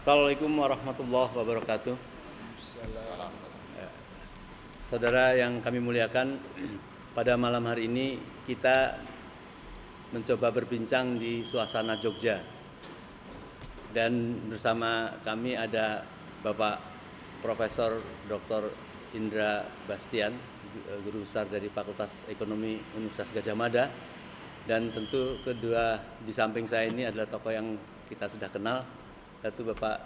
Assalamualaikum warahmatullahi wabarakatuh. Saudara yang kami muliakan, pada malam hari ini kita mencoba berbincang di suasana Jogja. Dan bersama kami ada Bapak Profesor Dr. Indra Bastian, Guru Besar dari Fakultas Ekonomi Universitas Gadjah Mada. Dan tentu kedua di samping saya ini adalah tokoh yang kita sudah kenal, yaitu Bapak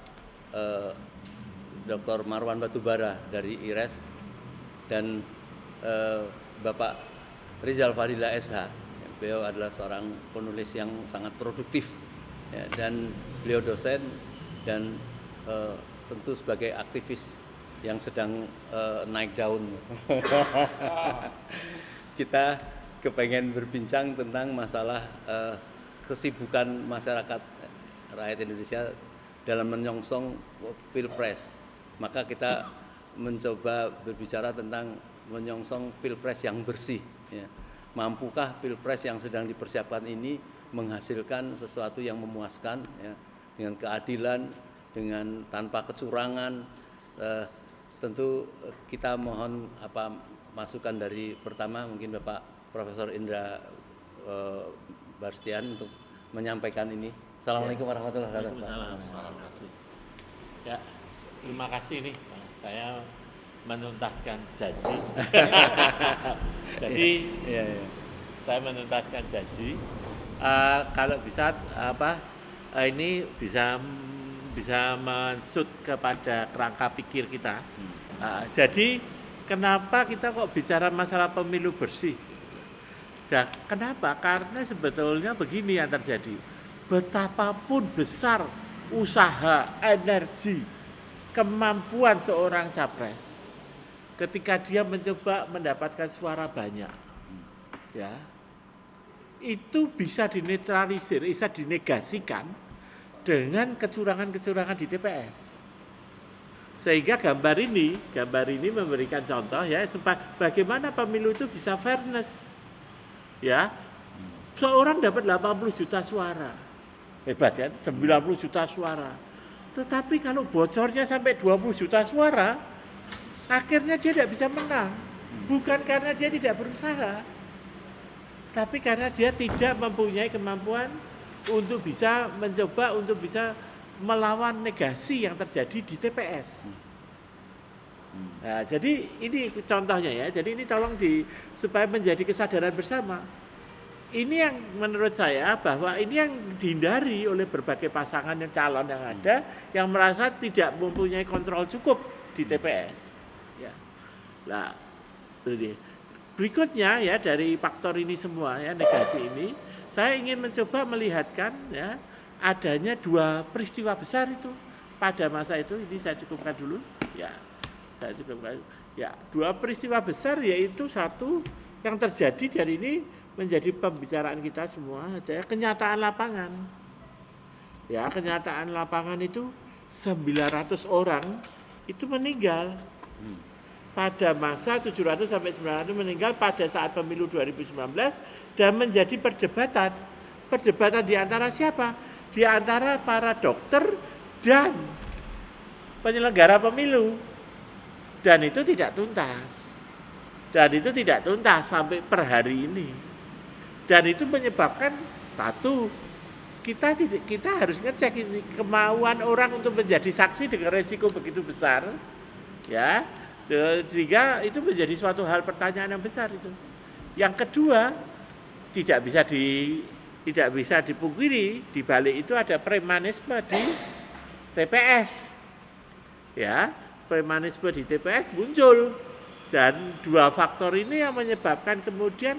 Dr. Marwan Batubara dari IRES dan Bapak Rizal Fadila SH. Beliau adalah seorang penulis yang sangat produktif ya, dan beliau dosen dan tentu sebagai aktivis yang sedang naik daun. Kita kepengen berbincang tentang masalah kesibukan masyarakat rakyat Indonesia dalam menyongsong Pilpres. Maka kita mencoba berbicara tentang menyongsong Pilpres yang bersih ya. Mampukah Pilpres yang sedang dipersiapkan ini menghasilkan sesuatu yang memuaskan ya, dengan keadilan, dengan tanpa kecurangan. Tentu kita mohon masukan dari pertama mungkin Bapak Profesor Indra Bastian untuk menyampaikan ini. Assalamualaikum warahmatullahi wabarakatuh. Ya, terima kasih nih. Saya menuntaskan janji. Jadi saya menuntaskan janji. Kalau bisa ini bisa mensut kepada kerangka pikir kita. Jadi kenapa kita kok bicara masalah pemilu bersih? Nah, kenapa? Karena sebetulnya begini yang terjadi. Betapapun besar usaha, energi, kemampuan seorang capres ketika dia mencoba mendapatkan suara banyak, ya, itu bisa dinetralisir, bisa dinegasikan dengan kecurangan-kecurangan di TPS. Sehingga gambar ini memberikan contoh ya, bagaimana pemilu itu bisa fairness. Ya, seorang dapat 80 juta suara, hebat kan, 90 juta suara. Tetapi kalau bocornya sampai 20 juta suara, akhirnya dia tidak bisa menang. Bukan karena dia tidak berusaha, tapi karena dia tidak mempunyai kemampuan untuk bisa mencoba untuk bisa melawan negasi yang terjadi di TPS. Nah, jadi ini contohnya ya. Jadi ini tolong supaya menjadi kesadaran bersama. Ini yang menurut saya bahwa ini yang dihindari oleh berbagai pasangan yang calon yang ada yang merasa tidak mempunyai kontrol cukup di TPS. Ya. Nah, berikutnya ya dari faktor ini semua ya negasi ini, saya ingin mencoba melihatkan ya adanya dua peristiwa besar itu pada masa itu. Ini saya cukupkan dulu ya. Dua peristiwa besar, yaitu satu yang terjadi dari ini menjadi pembicaraan kita semua saja, kenyataan lapangan. Ya, kenyataan lapangan itu 900 orang itu meninggal. Pada masa 700 sampai 900 meninggal pada saat pemilu 2019 dan menjadi perdebatan. Perdebatan di antara siapa? Di antara para dokter dan penyelenggara pemilu. Dan itu tidak tuntas. Sampai per hari ini. Dan itu menyebabkan satu, kita harus ngecek ini kemauan orang untuk menjadi saksi dengan resiko begitu besar, ya, sehingga itu menjadi suatu hal pertanyaan yang besar itu. Yang kedua, tidak bisa dipungkiri di balik itu ada premanisme di TPS, ya. Premanisme di TPS muncul dan dua faktor ini yang menyebabkan kemudian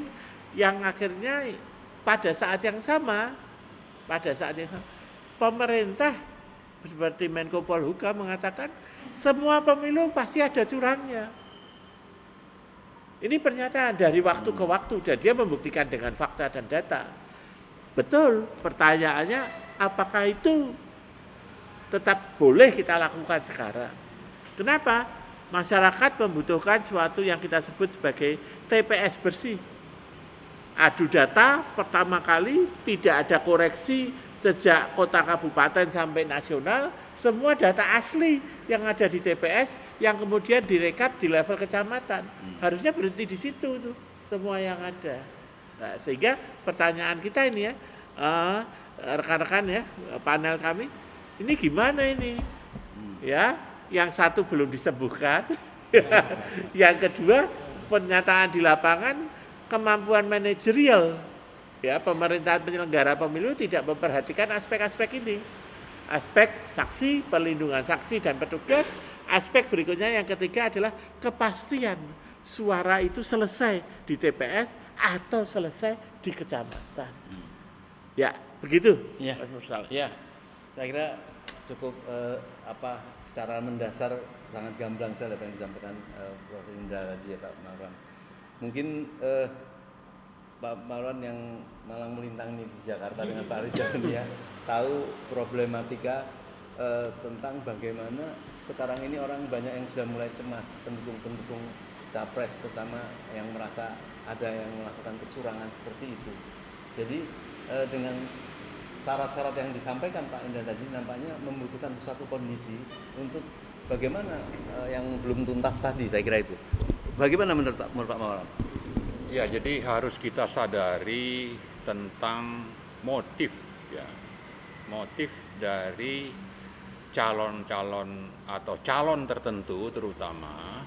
yang akhirnya pada saat yang sama pemerintah seperti Menko Polhukam mengatakan semua pemilu pasti ada curangnya. Ini pernyataan dari waktu ke waktu dan dia membuktikan dengan fakta dan data. Betul, pertanyaannya apakah itu tetap boleh kita lakukan sekarang? Kenapa? Masyarakat membutuhkan sesuatu yang kita sebut sebagai TPS bersih. Adu data pertama kali tidak ada koreksi sejak kota kabupaten sampai nasional semua data asli yang ada di TPS yang kemudian direkap di level kecamatan. Harusnya berhenti di situ tuh semua yang ada. Nah, sehingga pertanyaan kita ini ya, rekan-rekan ya, panel kami, ini gimana ini? Ya, yang satu belum disembuhkan, yang kedua pernyataan di lapangan kemampuan manajerial. Ya, pemerintahan penyelenggara pemilu tidak memperhatikan aspek-aspek ini. Aspek saksi, perlindungan saksi dan petugas. Aspek berikutnya yang ketiga adalah kepastian suara itu selesai di TPS atau selesai di kecamatan. Ya, begitu. Ya, Mas Mursal. ya. Saya kira cukup secara mendasar sangat gamblang sekali apa yang disampaikan Prof. Indra tadi ya Pak Marwan. Mungkin Pak Marwan yang malang melintang di Jakarta dengan Pak Rizal ini ya, tahu problematika tentang bagaimana sekarang ini orang banyak yang sudah mulai cemas, pendukung-pendukung capres terutama yang merasa ada yang melakukan kecurangan seperti itu. Jadi dengan syarat-syarat yang disampaikan Pak Indra tadi nampaknya membutuhkan suatu kondisi untuk bagaimana yang belum tuntas tadi, saya kira itu. Bagaimana menurut Pak Marwan? Ya, jadi harus kita sadari tentang motif ya. Motif dari calon-calon atau calon tertentu terutama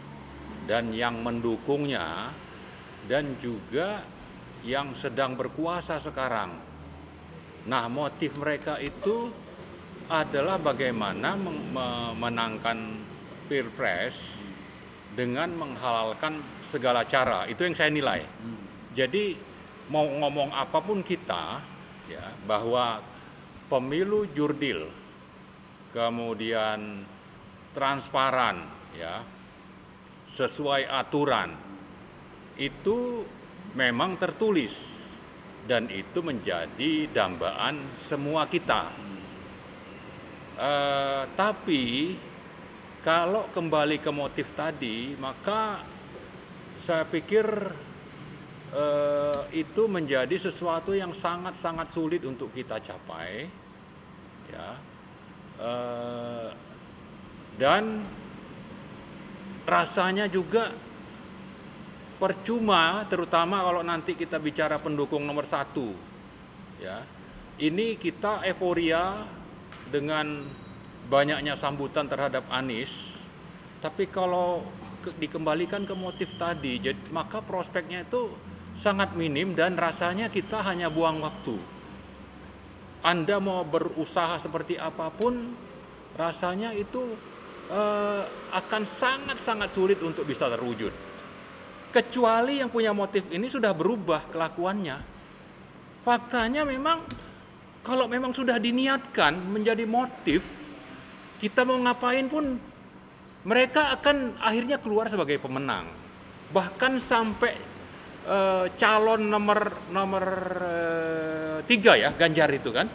dan yang mendukungnya dan juga yang sedang berkuasa sekarang. Nah, motif mereka itu adalah bagaimana memenangkan Pilpres dengan menghalalkan segala cara. Itu yang saya nilai. Jadi mau ngomong apapun kita ya, bahwa pemilu jurdil, kemudian transparan ya, sesuai aturan, itu memang tertulis dan itu menjadi dambaan semua kita. Tapi kalau kembali ke motif tadi, maka saya pikir itu menjadi sesuatu yang sangat-sangat sulit untuk kita capai, ya. Dan rasanya juga percuma, terutama kalau nanti kita bicara pendukung nomor 1, ya. Ini kita euforia dengan banyaknya sambutan terhadap Anies, tapi kalau dikembalikan ke motif tadi, maka prospeknya itu sangat minim dan rasanya kita hanya buang waktu. Anda mau berusaha seperti apapun, rasanya itu akan sangat-sangat sulit untuk bisa terwujud. Kecuali yang punya motif ini sudah berubah kelakuannya. Faktanya memang, kalau memang sudah diniatkan menjadi motif, kita mau ngapain pun mereka akan akhirnya keluar sebagai pemenang. Bahkan sampai calon nomor 3 ya, Ganjar itu kan?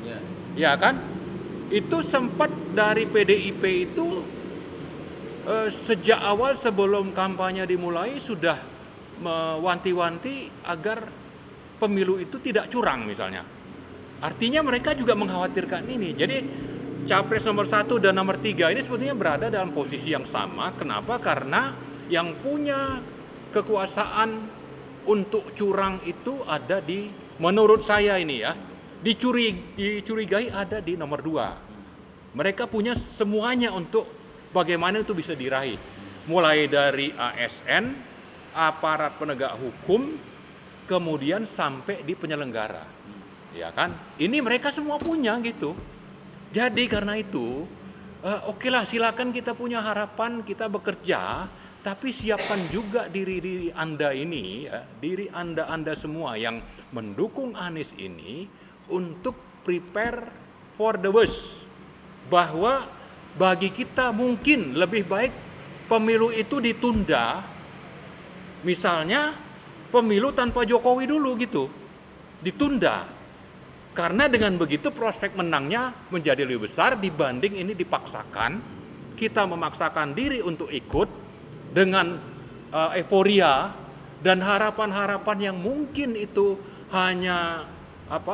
Ya. Ya kan? Itu sempat dari PDIP itu sejak awal sebelum kampanye dimulai sudah mewanti-wanti agar pemilu itu tidak curang misalnya. Artinya mereka juga mengkhawatirkan ini. Jadi Capres nomor 1 dan nomor 3 ini sebetulnya berada dalam posisi yang sama. Kenapa? Karena yang punya kekuasaan untuk curang itu ada di, menurut saya ini ya, dicurigai ada di nomor 2. Mereka punya semuanya untuk bagaimana itu bisa diraih. Mulai dari ASN, aparat penegak hukum, kemudian sampai di penyelenggara. Ya kan? Ini mereka semua punya gitu. Jadi karena itu, okelah silakan kita punya harapan, kita bekerja, tapi siapkan juga diri Anda ini, ya, diri Anda semua yang mendukung Anies ini untuk prepare for the worst. Bahwa bagi kita mungkin lebih baik pemilu itu ditunda, misalnya pemilu tanpa Jokowi dulu gitu, ditunda. Karena dengan begitu prospek menangnya menjadi lebih besar dibanding ini dipaksakan. Kita memaksakan diri untuk ikut dengan euforia dan harapan-harapan yang mungkin itu hanya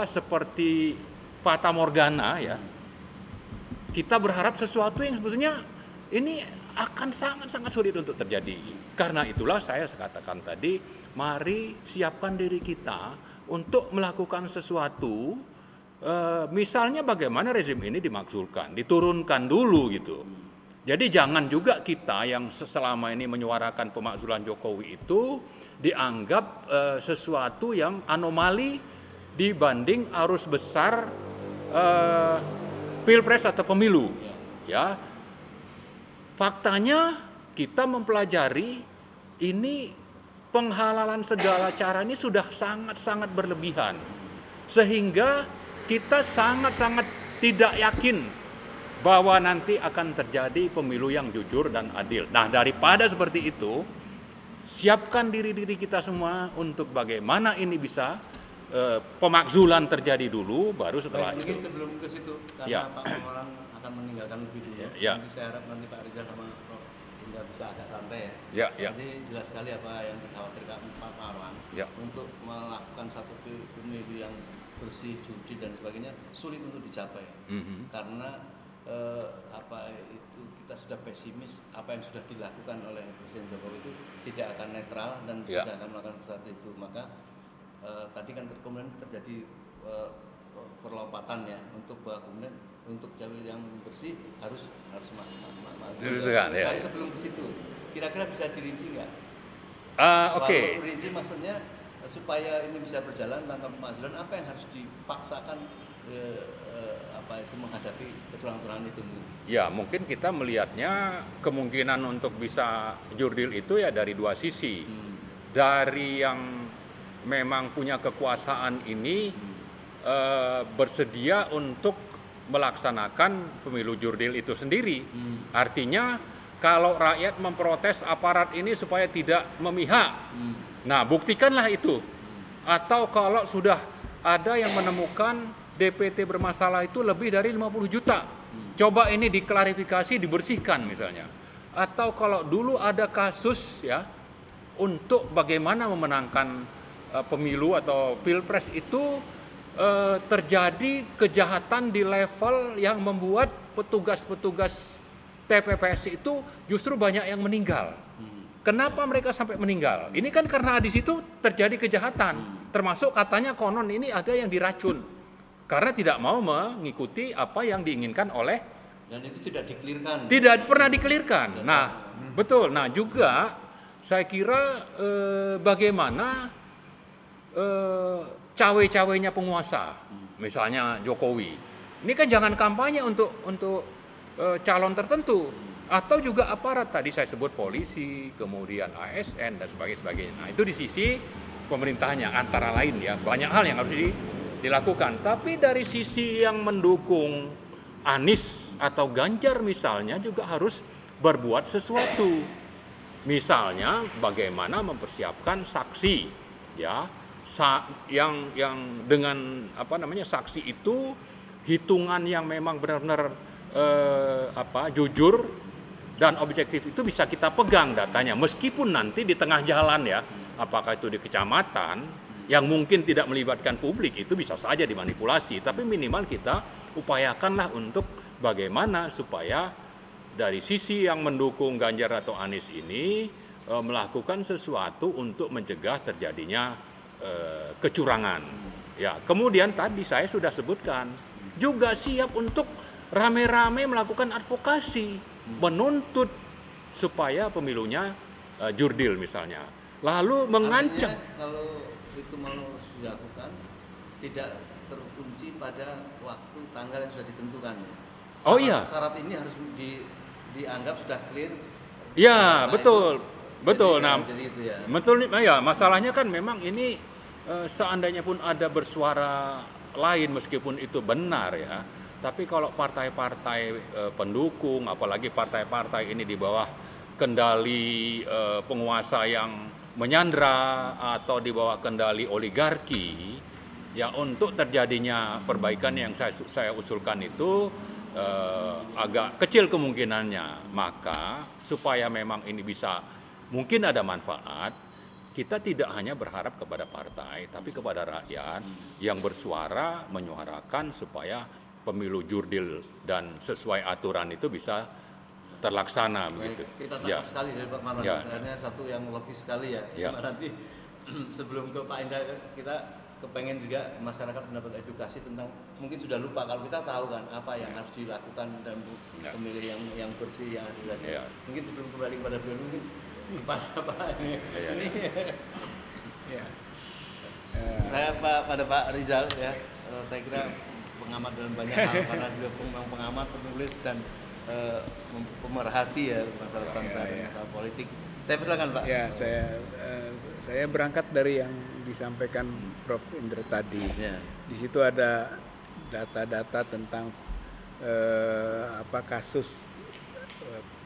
seperti fata morgana ya. kita berharap sesuatu yang sebetulnya ini akan sangat-sangat sulit untuk terjadi. Karena itulah saya katakan tadi, mari siapkan diri kita untuk melakukan sesuatu. Misalnya bagaimana rezim ini dimakzulkan, diturunkan dulu gitu. Jadi jangan juga kita yang selama ini menyuarakan pemakzulan Jokowi itu dianggap sesuatu yang anomali dibanding arus besar pilpres atau pemilu. Ya, faktanya kita mempelajari ini penghalalan segala cara ini sudah sangat-sangat berlebihan, sehingga kita sangat-sangat tidak yakin bahwa nanti akan terjadi pemilu yang jujur dan adil. Nah, daripada seperti itu, siapkan diri-diri kita semua untuk bagaimana ini bisa pemakzulan terjadi dulu, baru setelah Baik, itu. mungkin sebelum ke situ, karena Ya. Pak orang akan meninggalkan lebih dulu. Ya. Nanti saya harap nanti Pak Rizal sama Prof. Indra bisa agak santai ya. Ya, ya. Nanti jelas sekali apa yang dikhawatirkan Pak Marwan Ya. untuk melakukan satu pemilu yang bersih, jujur dan sebagainya sulit untuk dicapai. Karena apa itu kita sudah pesimis apa yang sudah dilakukan oleh Presiden Jokowi itu tidak akan netral dan Ya. tidak akan melakukan sesuatu itu. Maka tadi kan kemudian terjadi perlompatan ya untuk kemudian untuk jalur yang bersih harus maju. Dirusuhkan, ya. Tapi sebelum ke situ, kira-kira bisa dirinci nggak? Oke. Kalau rinci maksudnya supaya ini bisa berjalan tanpa pemakzulan, apa yang harus dipaksakan apa itu menghadapi kecurangan-kecurangan itu? Ya, mungkin kita melihatnya kemungkinan untuk bisa jurdil itu ya dari dua sisi. Dari yang memang punya kekuasaan ini bersedia untuk melaksanakan pemilu jurdil itu sendiri. Artinya kalau rakyat memprotes aparat ini supaya tidak memihak, nah buktikanlah itu. Atau kalau sudah ada yang menemukan DPT bermasalah itu lebih dari 50 juta. Coba ini diklarifikasi, dibersihkan misalnya. Atau kalau dulu ada kasus ya untuk bagaimana memenangkan pemilu atau pilpres itu terjadi kejahatan di level yang membuat petugas-petugas TPPS itu justru banyak yang meninggal. Kenapa mereka sampai meninggal? Ini kan karena di situ terjadi kejahatan. Termasuk katanya konon ini ada yang diracun. Karena tidak mau mengikuti apa yang diinginkan oleh, dan itu tidak dikelirkan. tidak pernah dikelirkan. Nah, betul. Nah, juga saya kira bagaimana cawe-cawenya penguasa, misalnya Jokowi. Ini kan jangan kampanye untuk calon tertentu, atau juga aparat tadi saya sebut polisi, kemudian ASN dan sebagainya. Nah, itu di sisi pemerintahnya antara lain ya, banyak hal yang harus dilakukan. Tapi dari sisi yang mendukung Anies atau Ganjar misalnya juga harus berbuat sesuatu. Misalnya bagaimana mempersiapkan saksi ya, yang dengan saksi itu hitungan yang memang benar-benar jujur dan objektif itu bisa kita pegang datanya, meskipun nanti di tengah jalan ya, apakah itu di kecamatan yang mungkin tidak melibatkan publik itu bisa saja dimanipulasi, tapi minimal kita upayakanlah untuk bagaimana supaya dari sisi yang mendukung Ganjar atau Anies ini melakukan sesuatu untuk mencegah terjadinya kecurangan. Ya, kemudian tadi saya sudah sebutkan juga siap untuk rame-rame melakukan advokasi, menuntut supaya pemilunya jurdil misalnya. Lalu mengancam. Artinya, kalau itu mau dilakukan tidak terkunci pada waktu tanggal yang sudah ditentukan. Oh iya. Syarat ini harus dianggap sudah clear. Ya, betul. Betul. Nah, Jadi itu ya. betul ya, masalahnya kan memang ini seandainya pun ada bersuara lain meskipun itu benar ya, tapi kalau partai-partai pendukung, apalagi partai-partai ini di bawah kendali penguasa yang menyandra atau di bawah kendali oligarki, ya untuk terjadinya perbaikan yang saya usulkan itu agak kecil kemungkinannya. Maka supaya memang ini bisa mungkin ada manfaat, kita tidak hanya berharap kepada partai, tapi kepada rakyat yang bersuara, menyuarakan supaya pemilu jurdil dan sesuai aturan itu bisa terlaksana begitu. Kita Ya. tangkap sekali dari Pak Marwan, Ya. karena satu yang logis sekali ya. Ya. Cuma nanti sebelum ke Pak Indra, kita kepengen juga masyarakat mendapat edukasi tentang, mungkin sudah lupa kalau kita tahu kan apa yang harus dilakukan dalam Ya. pemilih yang bersih, yang adil. Ya. Mungkin sebelum kembali kepada beliau, mungkin Pak ini. Ya. Ini Ya. saya pada Pak Rizal ya, saya kira pengamat dalam banyak hal karena beliau memang pengamat, penulis dan pemerhati ya masalah bangsa dan masalah politik. Saya persilakan Pak. Ya, saya berangkat dari yang disampaikan Prof. Indra tadi. Ya. Di situ ada data-data tentang kasus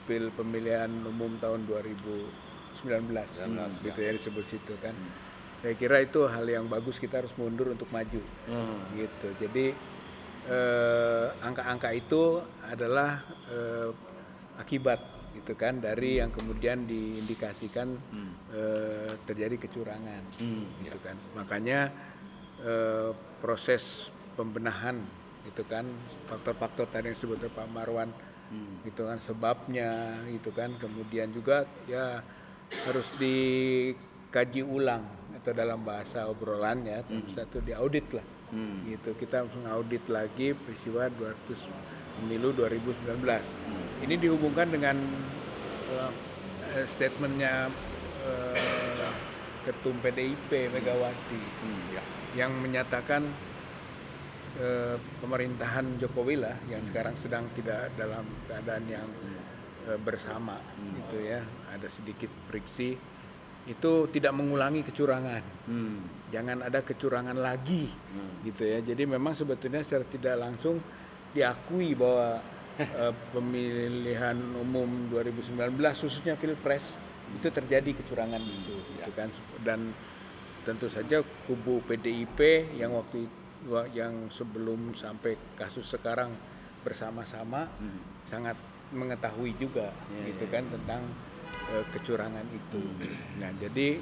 pemilihan umum tahun 2019 gitu ya, disebut situ kan. Saya kira itu hal yang bagus, kita harus mundur untuk maju gitu. Jadi angka-angka itu adalah akibat gitu kan dari yang kemudian diindikasikan terjadi kecurangan gitu kan. Makanya proses pembenahan itu kan, faktor-faktor tadi yang disebut oleh Pak Marwan gitu kan, sebabnya gitu kan, kemudian juga ya harus dikaji ulang atau dalam bahasa obrolannya satu diaudit lah gitu. Kita harus mengaudit lagi peristiwa 200 pemilu 2019. Ini dihubungkan dengan statementnya Ketum PDIP Megawati yang menyatakan pemerintahan Jokowi lah yang sekarang sedang tidak dalam keadaan yang bersama gitu ya, ada sedikit friksi, itu tidak mengulangi kecurangan, jangan ada kecurangan lagi gitu ya. Jadi memang sebetulnya secara tidak langsung diakui bahwa pemilihan umum 2019 khususnya Pilpres itu terjadi kecurangan itu gitu kan. Dan tentu saja kubu PDIP yang yang sebelum sampai kasus sekarang bersama-sama sangat mengetahui juga gitu kan tentang kecurangan itu. Nah, jadi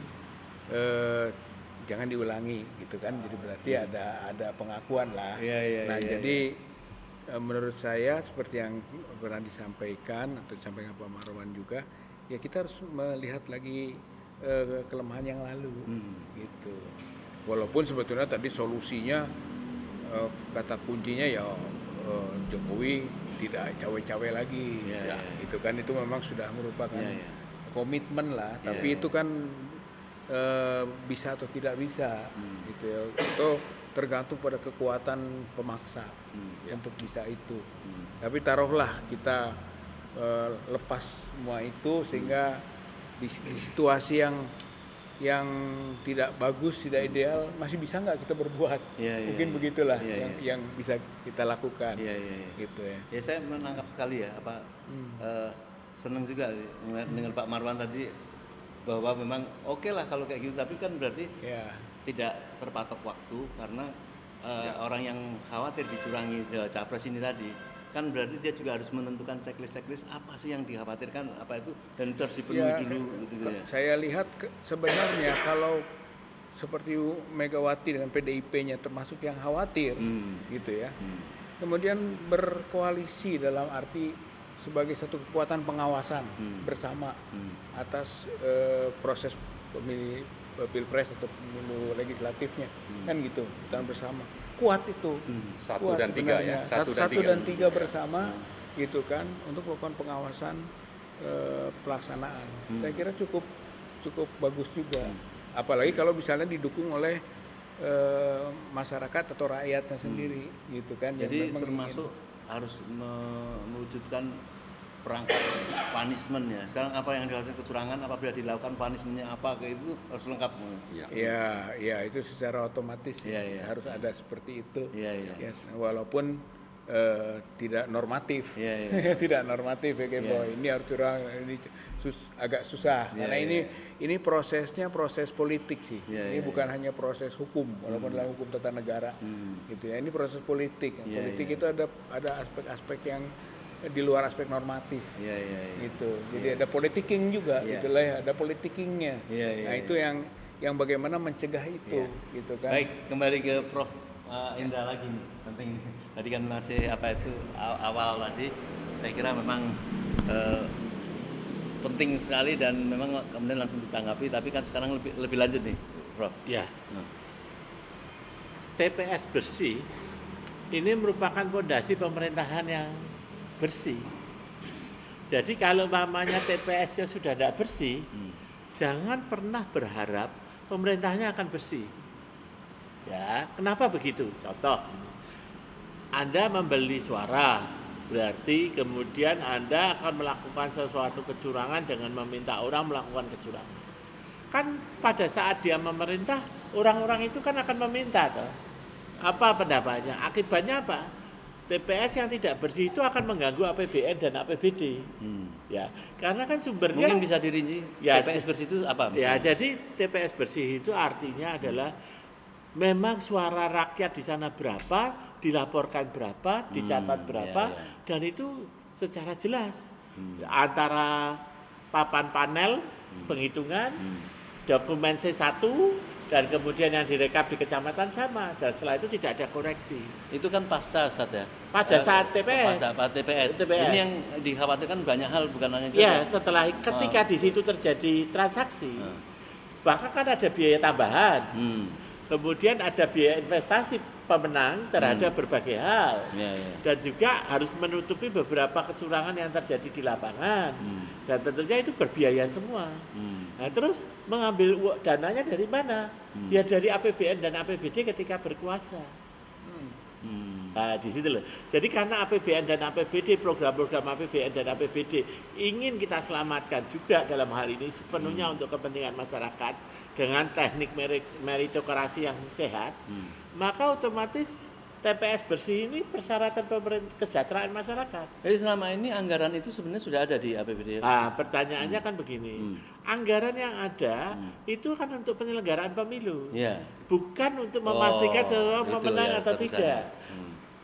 jangan diulangi gitu kan. Jadi berarti ada pengakuan lah. Jadi menurut saya seperti yang pernah disampaikan atau disampaikan Pak Marwan juga, ya kita harus melihat lagi kelemahan yang lalu gitu. Walaupun sebetulnya tadi solusinya kata kuncinya ya Jokowi tidak cawe-cawe lagi, itu kan, itu memang sudah merupakan komitmen lah. Tapi itu kan bisa atau tidak bisa, gitu ya. Itu tergantung pada kekuatan pemaksa untuk bisa itu. Tapi taruhlah kita lepas semua itu sehingga di situasi yang tidak bagus, tidak ideal, masih bisa nggak kita berbuat? Mungkin begitulah yang bisa kita lakukan. Gitu ya. Ya, saya menangkap sekali ya, senang juga dengan Pak Marwan tadi bahwa memang oke lah kalau kayak gitu, tapi kan berarti tidak terpatok waktu karena orang yang khawatir dicurangi capres ini tadi kan berarti dia juga harus menentukan checklist apa sih yang dikhawatirkan, apa itu, dan itu harus dipenuhi dulu gitu ya. Saya lihat sebenarnya kalau seperti Megawati dengan PDIP-nya termasuk yang khawatir gitu ya. Kemudian berkoalisi dalam arti sebagai satu kekuatan pengawasan bersama atas proses pemilih Pilpres atau pemilu legislatifnya kan gitu, dan bersama kuat itu. Satu kuat dan tiga sebenarnya. ya. Satu dan tiga bersama gitu kan untuk melakukan pengawasan pelaksanaan. Saya kira cukup bagus juga. Apalagi kalau misalnya didukung oleh masyarakat atau rakyatnya sendiri gitu kan. Jadi termasuk harus mewujudkan perangkat punishment ya. Sekarang apa yang dilakukan kecurangan, apabila dilakukan punishmentnya apa, kayak itu harus lengkap. Ya itu secara otomatis harus ada seperti itu. Ya, walaupun tidak normatif, tidak normatif ya, bahwa ini harus curang, ini agak susah karena ini prosesnya proses politik sih. Ini bukan hanya proses hukum, walaupun dalam hukum tata negara gitu ya. Ini proses politik. Politik itu ada aspek-aspek yang di luar aspek normatif, gitu. Jadi ada politiking juga, itulah ya, ada politikingnya. Nah itu yang bagaimana mencegah itu, gitu kan. Baik, kembali ke Prof. Indra lagi nih, penting. Tadi kan masih apa itu awal tadi, saya kira memang penting sekali dan memang kemudian langsung ditanggapi. Tapi kan sekarang lebih lanjut nih, Prof. Ya. TPS bersih ini merupakan fondasi pemerintahan yang bersih. Jadi kalau umpamanya TPS-nya sudah tidak bersih, jangan pernah berharap pemerintahnya akan bersih. Ya, kenapa begitu? Contoh, Anda membeli suara, berarti kemudian Anda akan melakukan sesuatu kecurangan dengan meminta orang melakukan kecurangan. Kan pada saat dia memerintah, orang-orang itu kan akan meminta toh. Apa pendapatnya? Akibatnya apa? TPS yang tidak bersih itu akan mengganggu APBN dan APBD. Ya, karena kan sumbernya Mungkin bisa dirinci Ya, TPS bersih itu apa? ya, misalnya? jadi TPS bersih itu artinya adalah memang suara rakyat di sana berapa, dilaporkan berapa, dicatat berapa, dan itu secara jelas antara papan panel penghitungan, dokumen C1 dan kemudian yang direkap di kecamatan sama, dan setelah itu tidak ada koreksi. Itu kan pasca Ustaz ya. Pada saat TPS. Pada TPS. TPS. Ini yang dikhawatirkan banyak hal, bukan hanya itu. Ya, setelah ketika di situ terjadi transaksi, bahkan kan ada biaya tambahan. Kemudian ada biaya investasi pemenang terhadap berbagai hal. Dan juga harus menutupi beberapa kecurangan yang terjadi di lapangan. Dan tentunya itu berbiaya semua. Nah, terus mengambil dananya dari mana? Ya dari APBN dan APBD ketika berkuasa. Nah, di situ loh. Jadi karena APBN dan APBD, program-program APBN dan APBD ingin kita selamatkan juga dalam hal ini sepenuhnya untuk kepentingan masyarakat dengan teknik meritokrasi yang sehat, maka otomatis TPS bersih ini persyaratan kesejahteraan masyarakat. Jadi selama ini anggaran itu sebenarnya sudah ada di APBD. Nah, pertanyaannya kan begini, anggaran yang ada itu kan untuk penyelenggaraan pemilu, bukan untuk memastikan seorang pemenang atau tidak.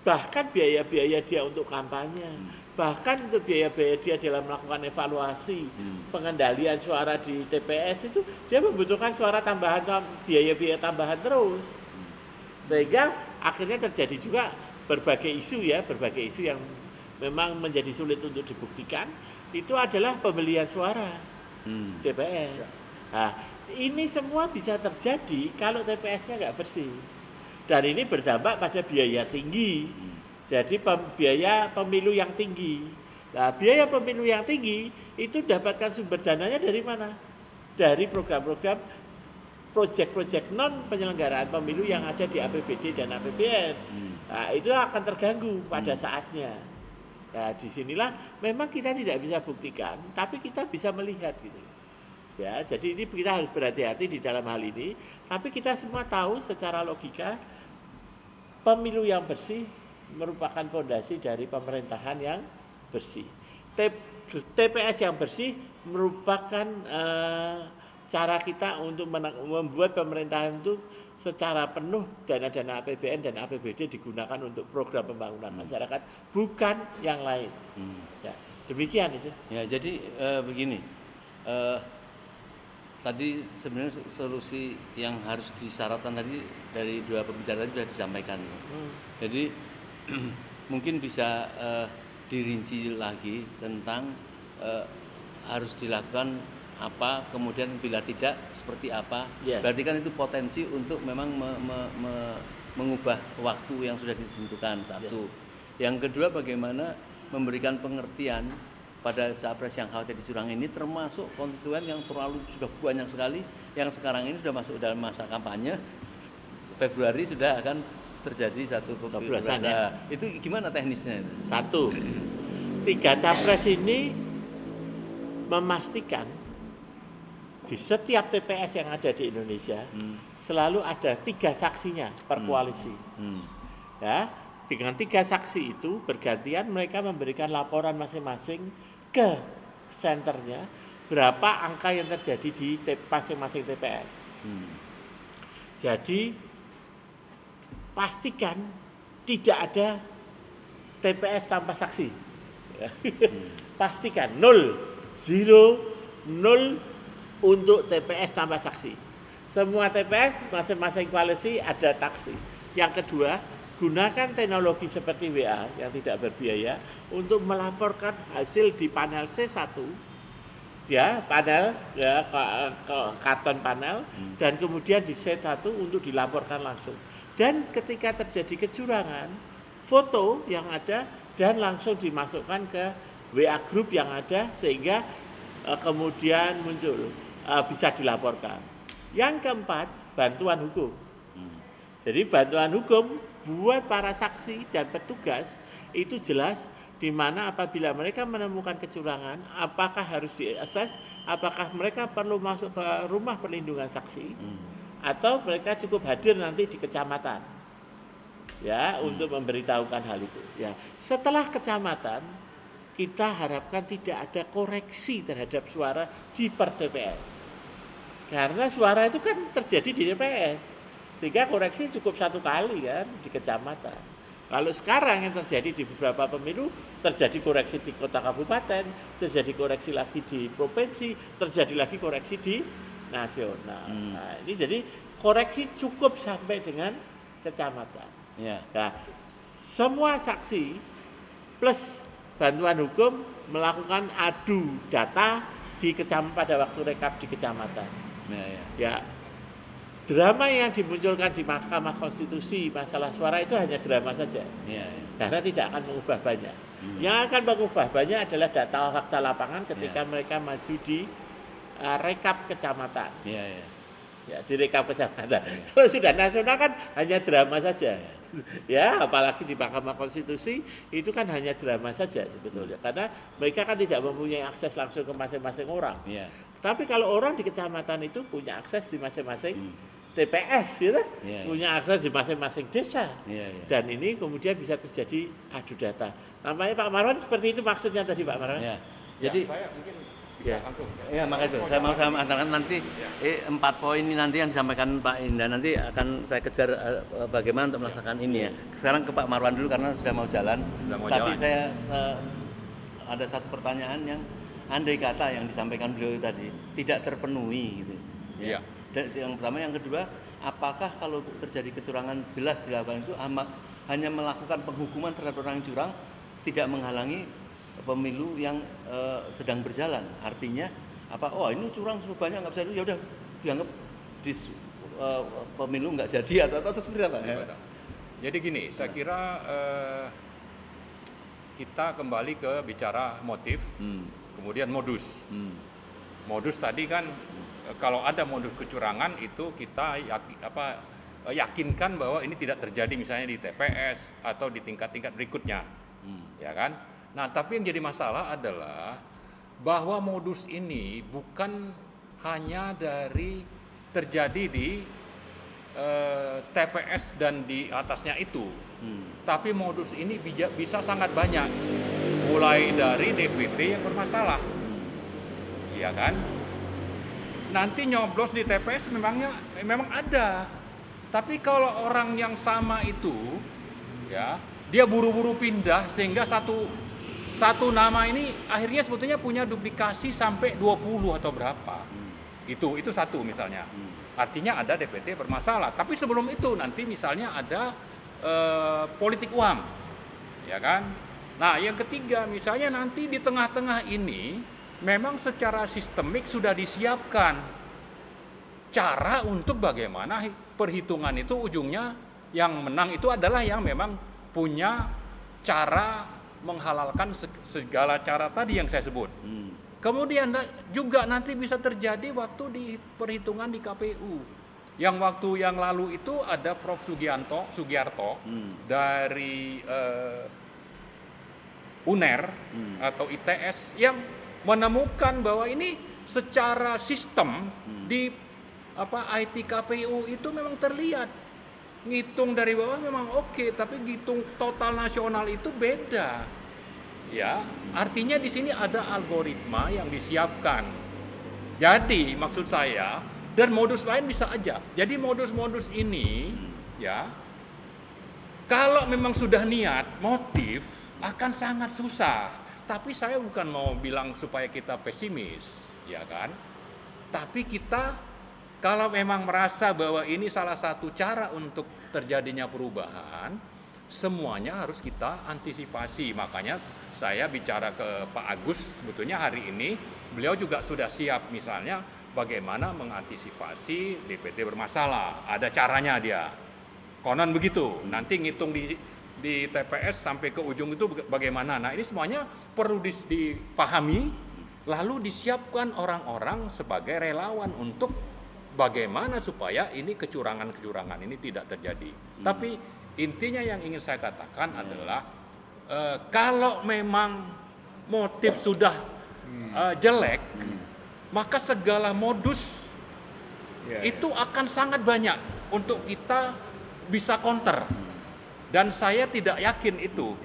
Bahkan biaya-biaya dia untuk kampanye, bahkan untuk biaya-biaya dia dalam melakukan evaluasi, pengendalian suara di TPS itu dia membutuhkan suara tambahan, biaya-biaya tambahan terus. Sehingga akhirnya terjadi juga berbagai isu yang memang menjadi sulit untuk dibuktikan, itu adalah pembelian suara TPS. Nah, ini semua bisa terjadi kalau TPS-nya nggak bersih. Dan ini berdampak pada biaya tinggi. Jadi biaya pemilu yang tinggi. Nah, biaya pemilu yang tinggi itu dapatkan sumber dananya dari mana? Dari program-program proyek-proyek non penyelenggaraan pemilu yang ada di APBD dan APBN. Nah, itu akan terganggu pada saatnya. Nah, disinilah memang kita tidak bisa buktikan, tapi kita bisa melihat gitu. Ya, jadi ini kita harus berhati-hati di dalam hal ini. Tapi kita semua tahu secara logika pemilu yang bersih merupakan fondasi dari pemerintahan yang bersih. TPS yang bersih merupakan cara kita untuk membuat pemerintahan itu secara penuh dana-dana APBN dan APBD digunakan untuk program pembangunan masyarakat, bukan yang lain. Ya, demikian itu. Ya, jadi begini. Tadi sebenarnya solusi yang harus disyaratkan tadi dari dua pembicara tadi sudah disampaikan. Jadi mungkin bisa dirinci lagi tentang harus dilakukan apa, kemudian bila tidak seperti apa. Berarti kan itu potensi untuk memang mengubah waktu yang sudah ditentukan, satu. Yang kedua, bagaimana memberikan pengertian pada capres yang khawatir dicurang ini, termasuk konstituen yang terlalu sudah banyak sekali, yang sekarang ini sudah masuk dalam masa kampanye. Februari sudah akan terjadi satu coblosan ya. Itu gimana teknisnya? Satu, 3 capres ini memastikan di setiap TPS yang ada di Indonesia selalu ada 3 saksinya per koalisi. Ya, dengan 3 saksi itu bergantian mereka memberikan laporan masing-masing ke senternya berapa angka yang terjadi di masing-masing TPS. Jadi pastikan tidak ada TPS tanpa saksi. Pastikan 0 untuk TPS tanpa saksi. Semua TPS masing-masing koalisi ada saksi. Yang kedua, gunakan teknologi seperti WA yang tidak berbiaya untuk melaporkan hasil di panel C1, ya panel ya ke karton panel, dan kemudian di C1 untuk dilaporkan langsung. Dan ketika terjadi kecurangan, foto yang ada dan langsung dimasukkan ke WA group yang ada sehingga kemudian muncul bisa dilaporkan. Yang keempat, bantuan hukum. Jadi bantuan hukum buat para saksi dan petugas itu jelas di mana apabila mereka menemukan kecurangan, apakah harus diakses, apakah mereka perlu masuk ke rumah perlindungan saksi, atau mereka cukup hadir nanti di kecamatan, ya, untuk memberitahukan hal itu. Ya, setelah kecamatan, kita harapkan tidak ada koreksi terhadap suara di per TPS, karena suara itu kan terjadi di TPS, sehingga koreksi cukup satu kali kan di kecamatan. Kalau sekarang yang terjadi di beberapa pemilu, terjadi koreksi di kota kabupaten, terjadi koreksi lagi di provinsi, terjadi lagi koreksi di nasional. Nah, ini jadi koreksi cukup sampai dengan kecamatan. Ya. Nah, semua saksi plus bantuan hukum melakukan adu data pada waktu rekap di kecamatan. Ya. Drama yang dimunculkan di Mahkamah Konstitusi masalah suara itu hanya drama saja, karena tidak akan mengubah banyak. Yang akan mengubah banyak adalah data fakta lapangan ketika mereka maju di rekap kecamatan. Ya, di rekap kecamatan. Kalau sudah nasional kan hanya drama saja. Ya, apalagi di Mahkamah Konstitusi itu kan hanya drama saja sebetulnya, karena mereka kan tidak mempunyai akses langsung ke masing-masing orang. Tapi kalau orang di kecamatan itu punya akses di masing-masing TPS, gitu, punya akses di masing-masing desa, dan ini kemudian bisa terjadi adu data. Namanya Pak Marwan seperti itu maksudnya tadi Pak Marwan. Jadi saya mungkin bisa langsung. Ya, maka itu saya mau antarkan nanti 4 poin ini nanti yang disampaikan Pak Indah, nanti akan saya kejar bagaimana untuk melaksanakan ini ya. Sekarang ke Pak Marwan dulu karena sudah mau jalan. Tapi saya ada satu pertanyaan yang andai kata yang disampaikan beliau tadi tidak terpenuhi gitu. Iya. Dan yang pertama, yang kedua, apakah kalau terjadi kecurangan jelas dilakukan itu hanya melakukan penghukuman terhadap orang yang curang, tidak menghalangi pemilu yang sedang berjalan? Artinya apa? Oh, ini curang cukup banyak, nggak bisa, ya udah dianggap pemilu nggak jadi atau seperti apa? Jadi gini, saya kira kita kembali ke bicara motif, kemudian modus. Modus tadi kan kalau ada modus kecurangan itu kita yakinkan bahwa ini tidak terjadi misalnya di TPS atau di tingkat-tingkat berikutnya, ya kan? Nah, tapi yang jadi masalah adalah bahwa modus ini bukan hanya terjadi di TPS dan di atasnya itu, tapi modus ini bisa sangat banyak, mulai dari DPT yang bermasalah, ya kan? Nanti nyoblos di TPS memang ada, tapi kalau orang yang sama itu, ya, dia buru-buru pindah sehingga satu nama ini akhirnya sebetulnya punya duplikasi sampai 20 atau berapa. Itu satu misalnya. Artinya ada DPT bermasalah. Tapi sebelum itu nanti misalnya ada politik uang, ya kan? Nah, yang ketiga misalnya nanti di tengah-tengah ini memang secara sistemik sudah disiapkan cara untuk bagaimana perhitungan itu ujungnya yang menang itu adalah yang memang punya cara menghalalkan segala cara tadi yang saya sebut. Kemudian juga nanti bisa terjadi waktu di perhitungan di KPU. Yang waktu yang lalu itu ada Prof. Sugiarto dari UNER atau ITS yang menemukan bahwa ini secara sistem di IT KPU itu memang terlihat. Ngitung dari bawah memang oke, tapi ngitung total nasional itu beda. Ya, artinya di sini ada algoritma yang disiapkan. Jadi maksud saya, dan modus lain bisa aja. Jadi modus-modus ini ya, kalau memang sudah niat, motif akan sangat susah. Tapi saya bukan mau bilang supaya kita pesimis, ya kan? Tapi kita kalau memang merasa bahwa ini salah satu cara untuk terjadinya perubahan, semuanya harus kita antisipasi. Makanya saya bicara ke Pak Agus, sebetulnya hari ini beliau juga sudah siap, misalnya bagaimana mengantisipasi DPT bermasalah. Ada caranya dia. Konon begitu. Nanti ngitung di TPS sampai ke ujung itu bagaimana. Nah, ini semuanya perlu dipahami, lalu disiapkan orang-orang sebagai relawan untuk bagaimana supaya ini kecurangan-kecurangan ini tidak terjadi. Tapi intinya yang ingin saya katakan adalah kalau memang motif sudah jelek, maka segala modus itu akan sangat banyak untuk kita bisa counter. Dan saya tidak yakin itu.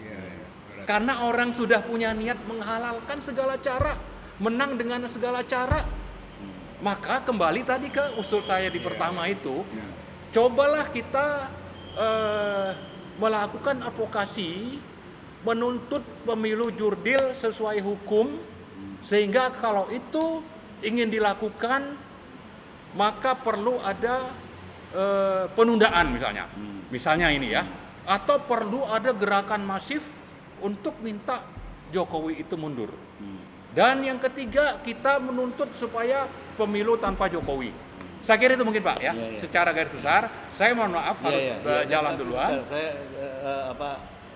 Karena orang sudah punya niat menghalalkan segala cara, menang dengan segala cara. Maka kembali tadi ke usul saya di pertama itu, cobalah kita melakukan advokasi, menuntut pemilu jurdil sesuai hukum, sehingga kalau itu ingin dilakukan, maka perlu ada penundaan misalnya ini ya, atau perlu ada gerakan masif untuk minta Jokowi itu mundur. Dan yang ketiga, kita menuntut supaya pemilu tanpa Jokowi. Saya kira itu mungkin Pak ya, secara garis besar. Saya mohon maaf harus jalan duluan. Saya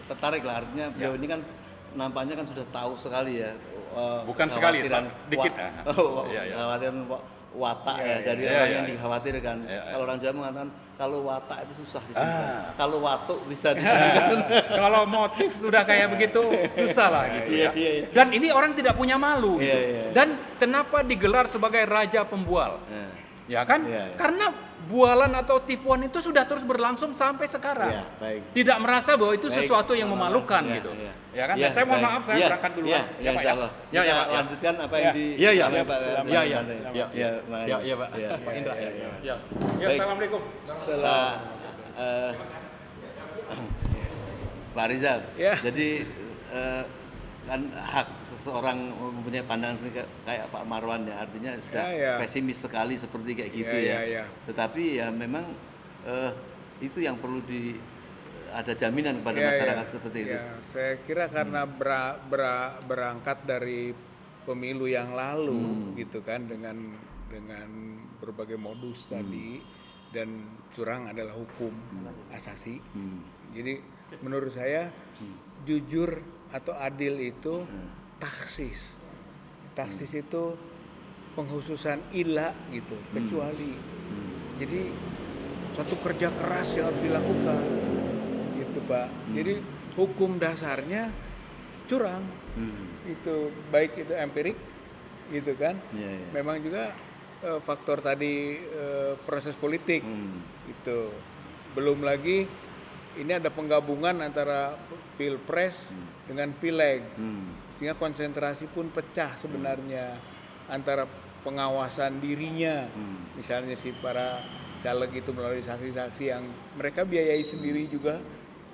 tertarik lah, artinya beliau ini kan nampaknya kan sudah tahu sekali ya. Bukan sekali, dikit. Khawatiran watak dari orang yang dikhawatirkan. Kalau orang Jawa mengatakan kalau watak itu susah disembuhkan, kalau watuk bisa disembuhkan. Kalau motif sudah kayak begitu susah lah gitu ya. Dan ini orang tidak punya malu gitu. Dan kenapa digelar sebagai raja pembual? Ya kan? Karena bualan atau tipuan itu sudah terus berlangsung sampai sekarang. Tidak merasa bahwa itu sesuatu yang memalukan gitu. Ya kan? Saya mohon maaf, saya berangkat dulu. Ya, Pak. Lanjutkan apa yang di Pak. Pak Indra. Ya, assalamualaikum. Pak Rizal. Jadi kan hak seseorang mempunyai pandangan kayak Pak Marwan ya, artinya sudah pesimis sekali seperti kayak gitu ya. Tetapi ya memang itu yang perlu ada jaminan kepada masyarakat seperti itu. Saya kira karena berangkat dari pemilu yang lalu gitu kan, dengan berbagai modus tadi, dan curang adalah hukum asasi. Jadi menurut saya jujur atau adil itu taksis. Taksis itu penghususan ila gitu, kecuali. Jadi suatu kerja keras yang harus dilakukan gitu Pak. Jadi hukum dasarnya curang. Itu baik itu empirik gitu kan. Memang juga faktor tadi proses politik itu. Belum lagi ini ada penggabungan antara pilpres dengan pileg, sehingga konsentrasi pun pecah sebenarnya antara pengawasan dirinya, misalnya si para caleg itu melalui saksi-saksi yang mereka biayai sendiri juga,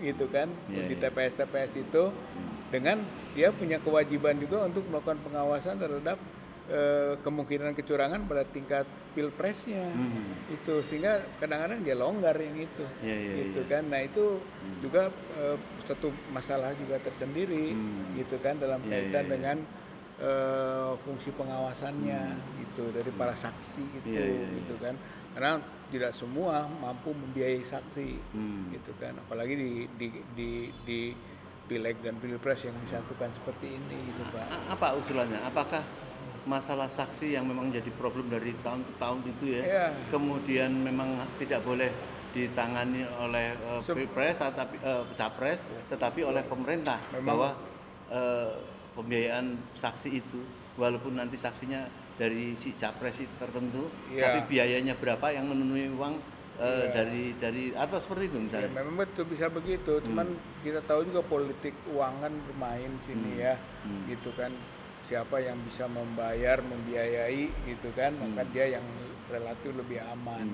gitu kan, di TPS-TPS itu, dengan dia punya kewajiban juga untuk melakukan pengawasan terhadap kemungkinan kecurangan pada tingkat pilpresnya itu, sehingga kadang-kadang dia longgar yang itu gitu kan. Nah itu juga satu masalah juga tersendiri gitu kan, dalam kaitan dengan fungsi pengawasannya gitu dari para saksi gitu kan, karena tidak semua mampu membiayai saksi gitu kan, apalagi di pileg dan pilpres yang disatukan seperti ini gitu Pak. Apa usulannya? Apakah masalah saksi yang memang jadi problem dari tahun ke tahun itu ya, kemudian memang tidak boleh ditangani oleh pilpres atau capres, tetapi oleh pemerintah, bahwa pembiayaan saksi itu walaupun nanti saksinya dari si capres itu tertentu, tapi biayanya berapa yang memenuhi uang dari atau seperti itu misalnya. Memang betul bisa begitu, cuman kita tahu juga politik uangan bermain sini ya, gitu kan. Siapa yang bisa membiayai gitu kan, maka dia yang relatif lebih aman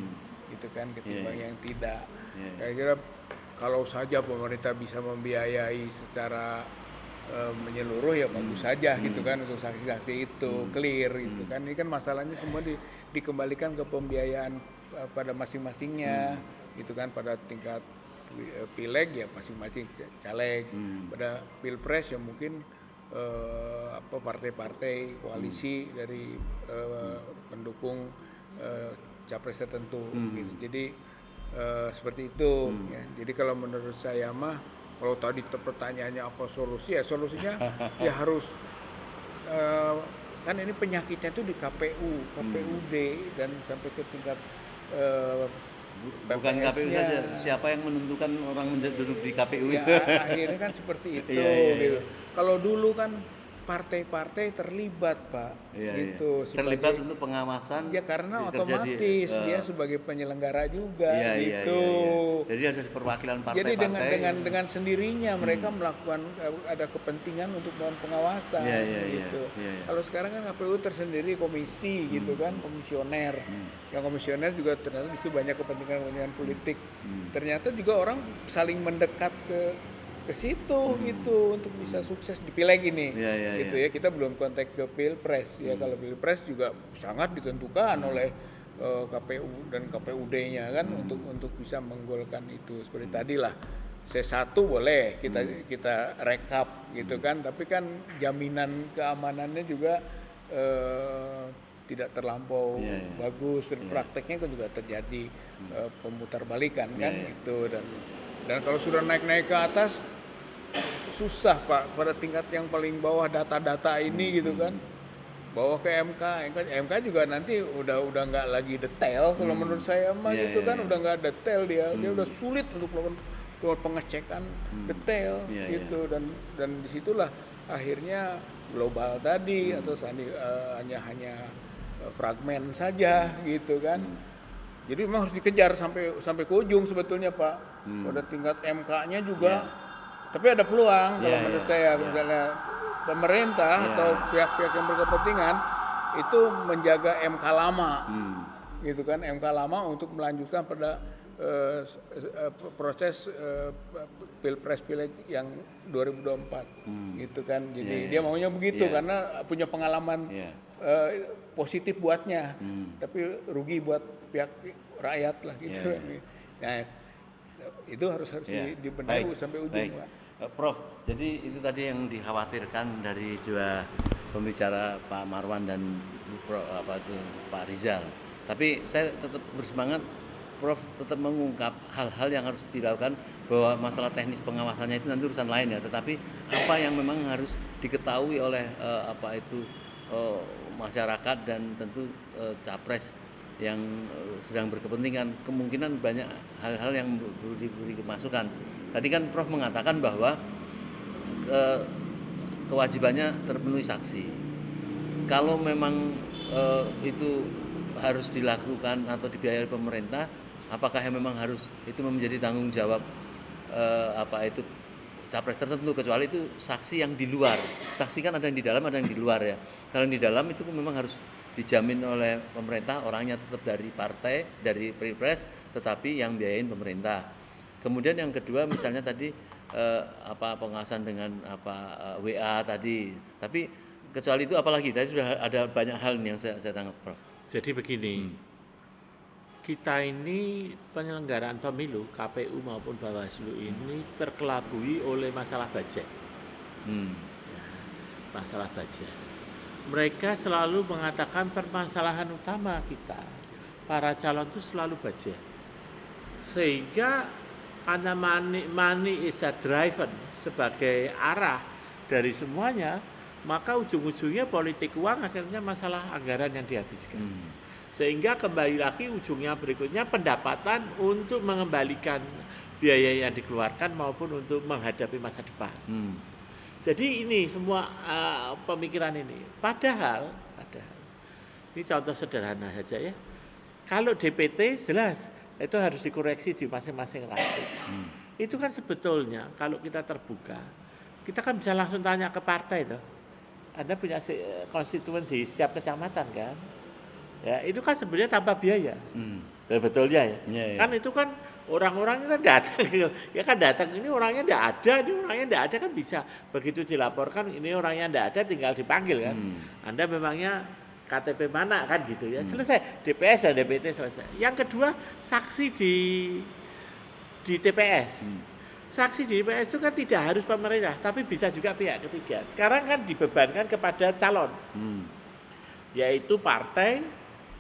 gitu kan, ketimbang yang tidak. Saya kira kalau saja pemerintah bisa membiayai secara menyeluruh ya bagus saja gitu kan untuk saksi-saksi itu clear gitu kan. Ini kan masalahnya semua dikembalikan ke pembiayaan pada masing-masingnya gitu kan, pada tingkat pileg ya masing-masing caleg, pada pilpres ya mungkin partai-partai koalisi dari pendukung capres tertentu gitu. Jadi seperti itu ya. Jadi kalau menurut saya mah, kalau tadi pertanyaannya apa solusi, ya solusinya ya harus kan ini penyakitnya itu di KPU, KPUD dan sampai ke tingkat Bukan KPU PPS-nya. saja, siapa yang menentukan orang duduk di KPU Ya, itu? akhirnya kan seperti itu Iya. gitu. Kalau dulu kan partai-partai terlibat, Pak, Iya. gitu. Terlibat sebagai- untuk pengawasan. Ya karena kerja otomatis dia sebagai penyelenggara juga Iya, gitu. iya. Jadi ada perwakilan Jadi partai-partai. dengan sendirinya mereka melakukan ada kepentingan untuk melakukan pengawasan Iya, iya, iya. gitu. Iya, iya. Kalau sekarang kan KPU tersendiri komisi gitu kan, komisioner. Yang komisioner juga ternyata di situ banyak kepentingan politik. Ternyata juga orang saling mendekat ke situ gitu untuk bisa sukses di pileg ini. Iya, iya, gitu ya. Kita belum kontak ke pilpres ya. Kalau pilpres juga sangat ditentukan oleh KPU dan KPUD-nya kan untuk bisa menggolkan itu. Seperti tadi lah, C1 boleh kita rekap gitu kan, tapi kan jaminan keamanannya juga tidak terlampau bagus, dan prakteknya kan juga terjadi pemutarbalikan kan itu. Dan kalau sudah naik-naik ke atas susah, Pak, pada tingkat yang paling bawah data-data ini gitu kan, bawa ke MK juga nanti udah nggak lagi detail kalau menurut saya mah gitu kan, udah nggak detail dia udah sulit untuk melakukan pengecekan detail gitu. Dan disitulah akhirnya global tadi atau hanya fragmen saja gitu kan. Jadi memang harus dikejar sampai ke ujung sebetulnya, Pak. Pada tingkat MK-nya juga. Tapi ada peluang kalau menurut saya, misalnya pemerintah atau pihak-pihak yang berkepentingan itu menjaga MK lama, gitu kan, MK lama untuk melanjutkan pada proses pilpres pileg yang 2024, gitu kan. Jadi dia maunya begitu karena punya pengalaman positif buatnya, tapi rugi buat pihak rakyat lah gitu. Nah, itu harus dibenahi sampai ujung, Pak. Prof, jadi itu tadi yang dikhawatirkan dari dua pembicara, Pak Marwan dan Pak Rizal. Tapi saya tetap bersemangat, Prof tetap mengungkap hal-hal yang harus dilakukan, bahwa masalah teknis pengawasannya itu nanti urusan lain ya. Tetapi apa yang memang harus diketahui oleh masyarakat dan tentu capres yang sedang berkepentingan, kemungkinan banyak hal-hal yang perlu diberi masukan. Tadi kan Prof mengatakan bahwa kewajibannya terpenuhi saksi. Kalau memang itu harus dilakukan atau dibiayai pemerintah, apakah memang harus itu menjadi tanggung jawab capres tertentu, kecuali itu saksi yang di luar. Saksi kan ada yang di dalam, ada yang di luar ya. Kalau yang di dalam itu memang harus dijamin oleh pemerintah, orangnya tetap dari partai, dari pilpres, tetapi yang biayain pemerintah. Kemudian yang kedua misalnya tadi pengawasan dengan WA tadi. Tapi kecuali itu apalagi tadi sudah ada banyak hal nih yang saya tangkap, Prof. Jadi begini, kita ini penyelenggaraan pemilu KPU maupun Bawaslu ini terkelabui oleh masalah budget. Masalah budget. Mereka selalu mengatakan permasalahan utama kita, para calon itu selalu budget. Sehingga karena money is a driver sebagai arah dari semuanya, maka ujung-ujungnya politik uang akhirnya masalah anggaran yang dihabiskan. Sehingga kembali lagi ujungnya berikutnya pendapatan untuk mengembalikan biaya yang dikeluarkan maupun untuk menghadapi masa depan. Jadi ini semua pemikiran ini. Padahal ini contoh sederhana saja ya. Kalau DPT jelas itu harus dikoreksi di masing-masing rakyat. Itu kan sebetulnya kalau kita terbuka, kita kan bisa langsung tanya ke partai tuh. Anda punya konstituen di setiap kecamatan kan? Ya, itu kan sebenarnya tanpa biaya. Betulnya ya. Yeah. Kan itu kan orang-orang kan datang, ya kan datang ini orangnya tidak ada, ini orangnya tidak ada kan bisa begitu dilaporkan ini orangnya tidak ada tinggal dipanggil kan. Anda memangnya KTP mana kan gitu ya, selesai DPS dan DPT selesai. Yang kedua saksi di TPS. Saksi di TPS itu kan tidak harus pemerintah, tapi bisa juga pihak ketiga. Sekarang kan dibebankan kepada calon, yaitu partai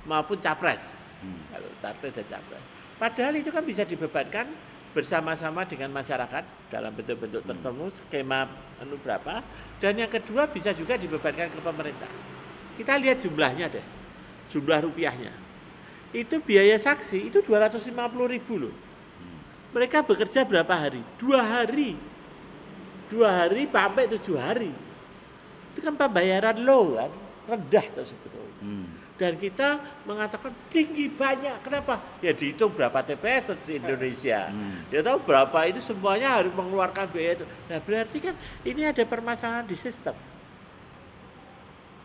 maupun capres, kalau partai dan capres. Padahal itu kan bisa dibebankan bersama-sama dengan masyarakat dalam bentuk-bentuk tertentu, skema berapa. Dan yang kedua bisa juga dibebankan ke pemerintah. Kita lihat jumlahnya deh, jumlah rupiahnya. Itu biaya saksi itu 250.000 loh. Mereka bekerja berapa hari? 2 hari. 2 hari sampai 7 hari. Itu kan pembayaran low kan, rendah tuh sebetulnya. Dan kita mengatakan tinggi banyak. Kenapa? Ya dihitung berapa TPS di Indonesia. Ya tahu berapa itu semuanya harus mengeluarkan biaya itu. Nah berarti kan ini ada permasalahan di sistem.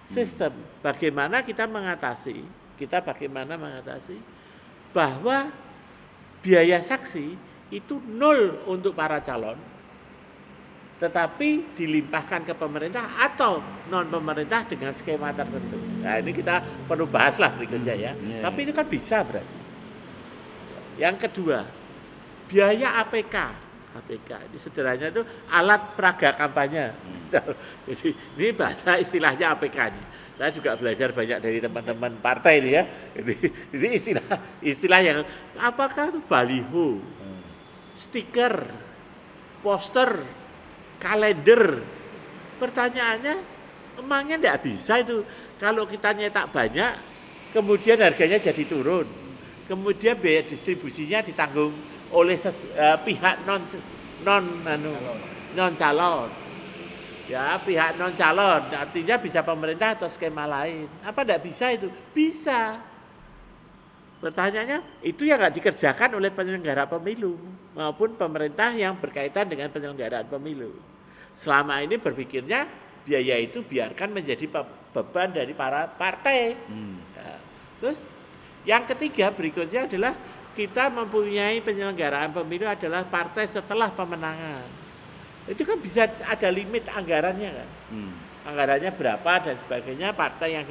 Sistem. Bagaimana kita mengatasi bahwa biaya saksi itu 0 untuk para calon, tetapi dilimpahkan ke pemerintah atau non pemerintah dengan skema tertentu. Nah ini kita perlu bahaslah berikutnya ya. Tapi itu kan bisa berarti. Yang kedua, biaya APK. APK ini sederhananya itu alat peraga kampanye. Jadi ini bahasa istilahnya APK ini. Saya juga belajar banyak dari teman-teman partai ini ya. Ini istilah yang apakah itu baliho, stiker, poster, kalender. Pertanyaannya, emangnya enggak bisa itu kalau kita nyetak banyak, kemudian harganya jadi turun, kemudian biaya distribusinya ditanggung oleh pihak non calon, ya pihak non calon, artinya bisa pemerintah atau skema lain. Apa enggak bisa itu? Bisa. Pertanyaannya, itu yang nggak dikerjakan oleh penyelenggara pemilu maupun pemerintah yang berkaitan dengan penyelenggaraan pemilu. Selama ini berpikirnya biaya itu biarkan menjadi beban dari para partai. Nah, terus yang ketiga berikutnya adalah kita mempunyai penyelenggaraan pemilu adalah partai setelah pemenangan. Itu kan bisa ada limit anggarannya kan. Anggarannya berapa dan sebagainya, partai yang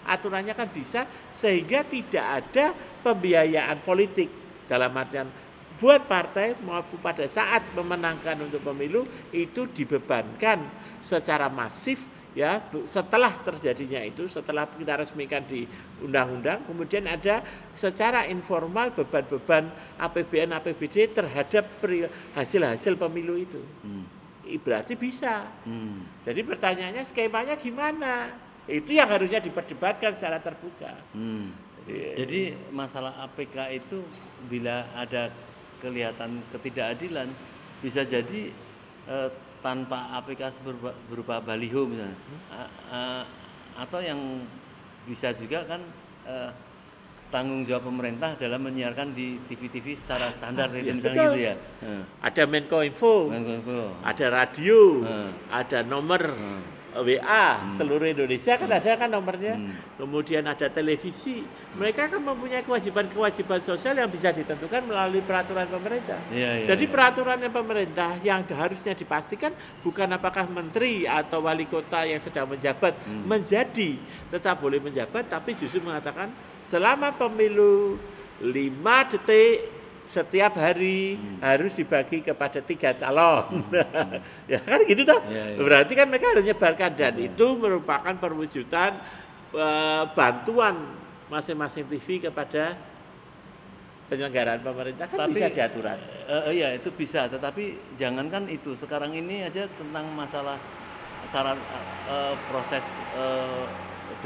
aturannya kan bisa, sehingga tidak ada pembiayaan politik dalam artian buat partai maupun pada saat memenangkan untuk pemilu itu dibebankan secara masif ya setelah terjadinya itu, setelah kita resmikan di undang-undang, kemudian ada secara informal beban-beban APBN APBD terhadap hasil-hasil pemilu itu. Berarti bisa. Jadi pertanyaannya skemanya gimana? Itu yang harusnya diperdebatkan secara terbuka. Jadi masalah APK itu bila ada kelihatan ketidakadilan bisa jadi tanpa APK berupa baliho misalnya, atau yang bisa juga kan tanggung jawab pemerintah dalam menyiarkan di TV-TV secara standar itu misalnya gitu ya. Ada Menkominfo, ada radio, ada nomor WA seluruh Indonesia kan ada kan nomornya. Kemudian ada televisi. Mereka kan mempunyai kewajiban-kewajiban sosial yang bisa ditentukan melalui peraturan pemerintah. Jadi peraturannya pemerintah yang harusnya dipastikan bukan apakah menteri atau wali kota yang sedang menjabat menjadi tetap boleh menjabat, tapi justru mengatakan selama pemilu 5 detik setiap hari harus dibagi kepada 3 calon. Ya kan gitu toh. Berarti kan mereka harus menyebarkan dan itu merupakan perwujudan bantuan masing-masing TV kepada penyelenggaraan pemerintah kan bisa diaturan. Iya itu bisa, tetapi jangankan itu, sekarang ini aja tentang masalah syarat proses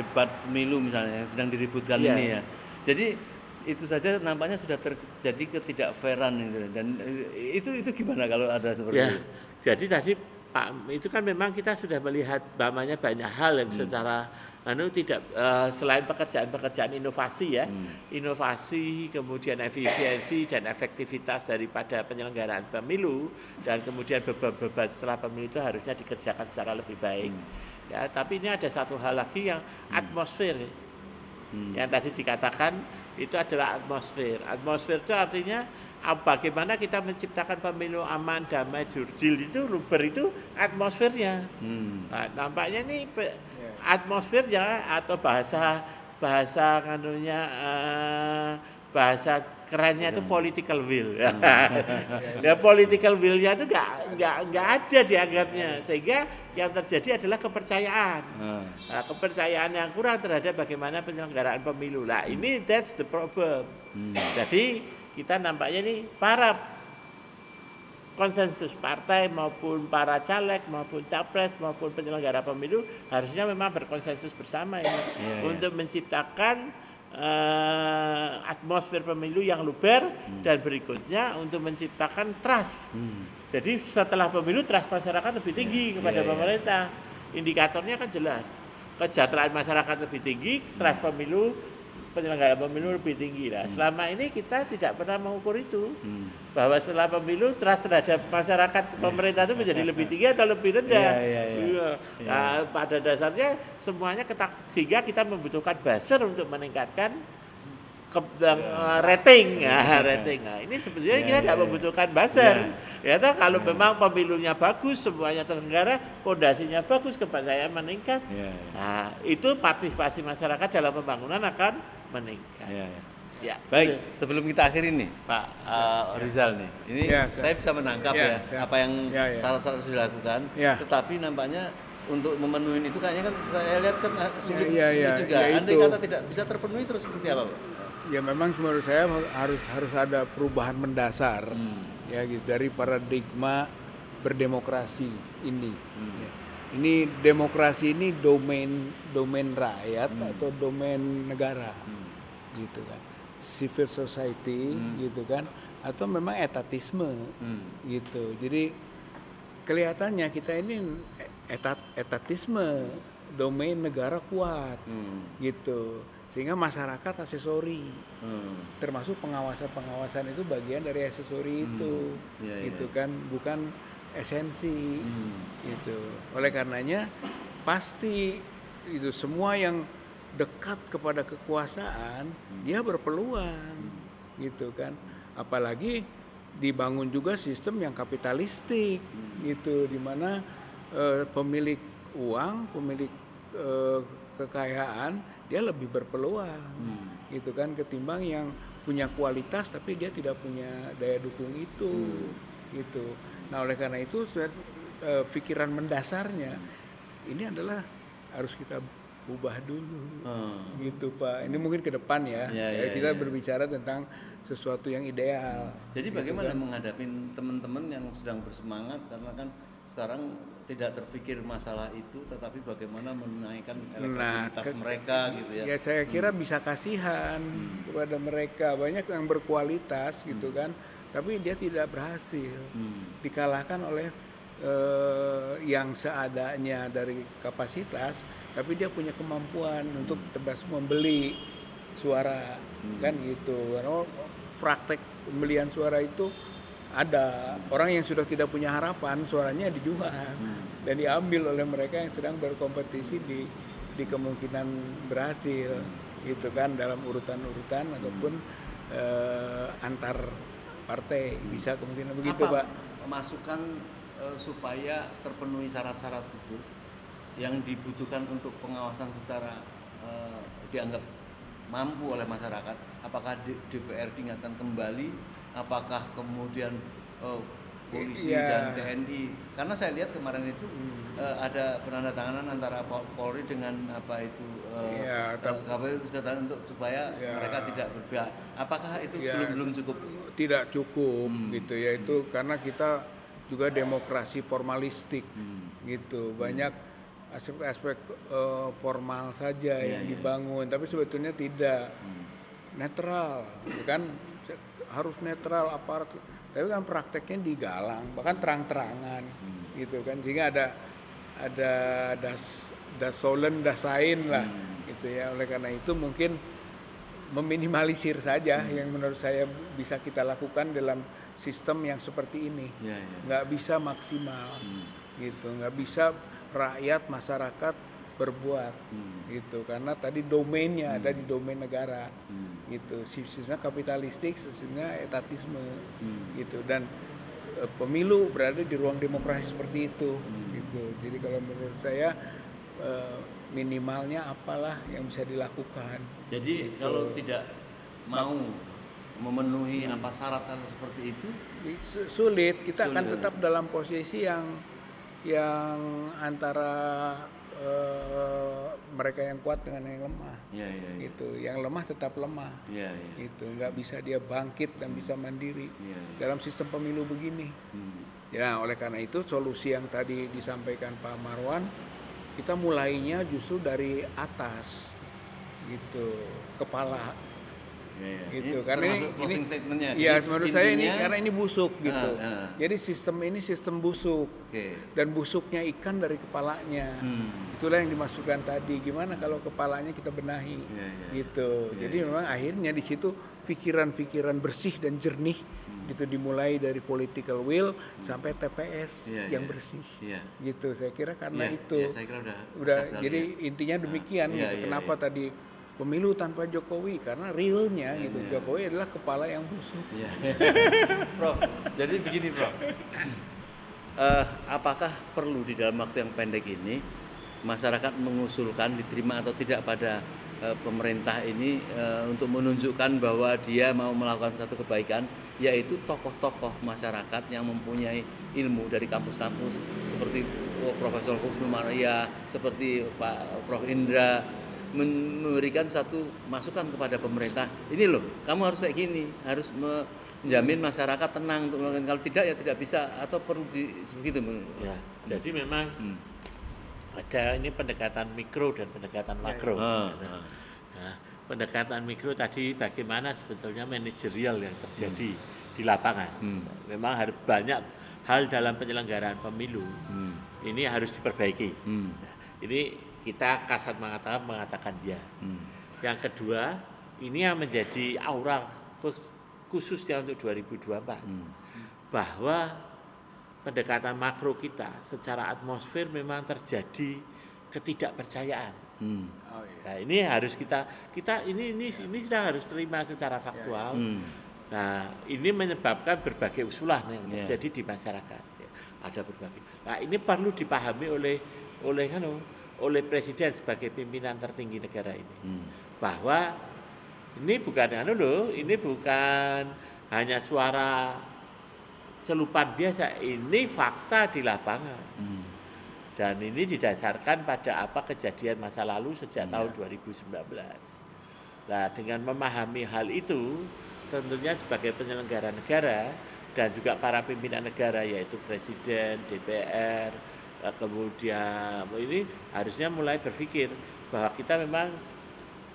debat pemilu misalnya yang sedang diributkan ini ya. Jadi itu saja nampaknya sudah terjadi ketidakfairan gitu. Dan itu gimana kalau ada seperti itu? Jadi tadi Pak itu kan memang kita sudah melihat banyak hal yang secara tidak selain pekerjaan inovasi ya, inovasi kemudian efisiensi dan efektivitas daripada penyelenggaraan pemilu dan kemudian beban setelah pemilu itu harusnya dikerjakan secara lebih baik. Ya, tapi ini ada satu hal lagi yang atmosfer yang tadi dikatakan itu adalah atmosfer. Atmosfer itu artinya bagaimana kita menciptakan pemilu aman, damai, jurdil itu luber itu atmosfernya. Nah, nampaknya ini atmosfernya atau bahasa kanunya bahasa kerennya itu political will. Ya political will-nya itu nggak ada dianggapnya, sehingga yang terjadi adalah kepercayaan. Nah, kepercayaan yang kurang terhadap bagaimana penyelenggaraan pemilu. Nah, ini that's the problem. Jadi kita nampaknya ini para konsensus partai maupun para caleg maupun capres maupun penyelenggara pemilu harusnya memang berkonsensus bersama ini untuk menciptakan atmosfer pemilu yang luber dan berikutnya untuk menciptakan trust. Jadi setelah pemilu trust masyarakat lebih tinggi kepada pemerintah. Indikatornya kan jelas. Kesejahteraan masyarakat lebih tinggi, trust pemilu, penyelenggara pemilu lebih tinggi. Nah, selama ini kita tidak pernah mengukur itu. Bahwa setelah pemilu trust terhadap masyarakat pemerintah itu menjadi lebih tinggi atau lebih rendah. Nah, pada dasarnya semuanya sehingga kita membutuhkan buzzer untuk meningkatkan rating. Rating. Nah, ini sebetulnya kita tidak membutuhkan buzzer. Ya, kalau memang pemilunya bagus, semuanya terselenggara, fondasinya bagus, kepercayaan meningkat. Nah, itu partisipasi masyarakat dalam pembangunan akan meningkat. Ya. Baik, sebelum kita akhiri nih, Pak Rizal nih, ini saya bisa menangkap apa yang syarat-syarat sudah dilakukan, tetapi nampaknya untuk memenuhi itu kayaknya kan saya lihat kan sulit juga. Andai kata tidak bisa terpenuhi terus seperti apa, Pak? Ya memang menurut saya harus ada perubahan mendasar, ya gitu, dari paradigma berdemokrasi ini. Ya. Ini demokrasi ini domain rakyat atau domain negara, gitu kan. Civil society, gitu kan, atau memang etatisme, gitu. Jadi kelihatannya kita ini etatisme, domain negara kuat, gitu. Sehingga masyarakat aksesori, termasuk pengawasan itu bagian dari aksesori itu, gitu kan, bukan esensi, gitu. Oleh karenanya pasti itu semua yang dekat kepada kekuasaan dia berpeluang, gitu kan. Apalagi dibangun juga sistem yang kapitalistik, gitu, di mana pemilik uang, pemilik kekayaan dia lebih berpeluang, gitu kan, ketimbang yang punya kualitas tapi dia tidak punya daya dukung itu, gitu. Nah, oleh karena itu pikiran mendasarnya ini adalah harus kita ubah dulu, gitu Pak. Ini mungkin ke depan kita berbicara tentang sesuatu yang ideal. Jadi gitu bagaimana kan menghadapi teman-teman yang sedang bersemangat, karena kan sekarang tidak terpikir masalah itu, tetapi bagaimana menaikkan elektabilitas mereka, gitu ya? Ya saya kira bisa kasihan kepada mereka, banyak yang berkualitas, gitu kan, tapi dia tidak berhasil, dikalahkan oleh yang seadanya dari kapasitas, tapi dia punya kemampuan untuk termasuk membeli suara, kan gitu. Karena praktek pembelian suara itu ada orang yang sudah tidak punya harapan, suaranya dijual dan diambil oleh mereka yang sedang berkompetisi di kemungkinan berhasil, gitu kan, dalam urutan-urutan ataupun antar partai, bisa kemungkinan begitu, Pak. Masukan supaya terpenuhi syarat-syarat itu yang dibutuhkan untuk pengawasan secara dianggap mampu oleh masyarakat, apakah DPR diingatkan kembali, apakah kemudian polisi dan TNI, karena saya lihat kemarin itu ada penandatanganan antara Polri dengan untuk supaya mereka tidak berpihak. Apakah itu belum cukup? Tidak cukup, gitu ya, itu karena kita juga demokrasi formalistik, gitu, banyak aspek-aspek formal saja yang dibangun, tapi sebetulnya tidak netral, kan, harus netral aparat, tapi kan prakteknya digalang, bahkan terang-terangan, gitu kan, sehingga ada dasolen dasain lah, gitu ya. Oleh karena itu mungkin meminimalisir saja yang menurut saya bisa kita lakukan dalam sistem yang seperti ini, nggak bisa maksimal, gitu, nggak bisa rakyat masyarakat berbuat, gitu, karena tadi domainnya ada di domain negara, gitu. Sistemnya kapitalistik, sistemnya etatisme gitu. Dan pemilu berada di ruang demokrasi seperti itu gitu. Jadi kalau menurut saya minimalnya apalah yang bisa dilakukan. Jadi kalau tidak mau memenuhi apa syarat seperti itu Sulit. Kita akan Sulit. tetap dalam posisi yang antara mereka yang kuat dengan yang lemah. ya Gitu. Yang lemah tetap lemah. ya Gitu. Nggak bisa dia bangkit dan bisa mandiri ya dalam sistem pemilu begini. Ya, oleh karena itu solusi yang tadi disampaikan Pak Marwan, kita mulainya justru dari atas, gitu, kepala, gitu. Ini Karena termasuk closing statementnya. ya Jadi menurut saya ini intinya- karena ini busuk, gitu. Jadi ini sistem busuk, Oke. dan busuknya ikan dari kepalanya. Itulah yang dimaksudkan tadi. Gimana kalau kepalanya kita benahi, Iya, iya. gitu. Iya, Jadi memang akhirnya di situ pikiran-pikiran bersih dan jernih, gitu, dimulai dari political will sampai TPS Iya, yang iya. bersih, Iya. gitu. Saya kira karena Iya, itu iya, saya kira udah tegas sekali jadi ya. intinya demikian, Iya, gitu. iya, Kenapa iya. tadi pemilu tanpa Jokowi? Karena realnya, Iya, gitu, iya. Jokowi adalah kepala yang busuk. Iya. Prof, jadi begini Prof. Apakah perlu di dalam waktu yang pendek ini masyarakat mengusulkan diterima atau tidak pada pemerintah ini untuk menunjukkan bahwa dia mau melakukan satu kebaikan, yaitu tokoh-tokoh masyarakat yang mempunyai ilmu dari kampus-kampus seperti Profesor Husnu Maria, seperti Pak Prof Indra, memberikan satu masukan kepada pemerintah. Ini loh, kamu harus kayak gini, harus menjamin masyarakat tenang untuk melakukan. Kalau tidak ya tidak bisa, atau perlu begitu. Ya, jadi memang ada ini pendekatan mikro dan pendekatan makro. Nah, pendekatan mikro tadi bagaimana sebetulnya manajerial yang terjadi di lapangan. Memang harus banyak hal dalam penyelenggaraan pemilu ini harus diperbaiki. Ini kita kasat mengatakan ya. Yang kedua, ini yang menjadi aura khususnya untuk 2024 bahwa pendekatan makro kita secara atmosfer memang terjadi ketidakpercayaan. Nah, ini harus kita ini kita harus terima secara faktual. Nah, ini menyebabkan berbagai usulan yang terjadi di masyarakat. Ya, ada berbagai. Nah, ini perlu dipahami oleh presiden sebagai pimpinan tertinggi negara ini. Bahwa ini bukan ini bukan hanya suara celupan biasa, ini fakta di lapangan. Dan ini didasarkan pada apa kejadian masa lalu sejak tahun 2019. Nah, dengan memahami hal itu, tentunya sebagai penyelenggara negara dan juga para pimpinan negara yaitu presiden, DPR, kemudian ini harusnya mulai berpikir bahwa kita memang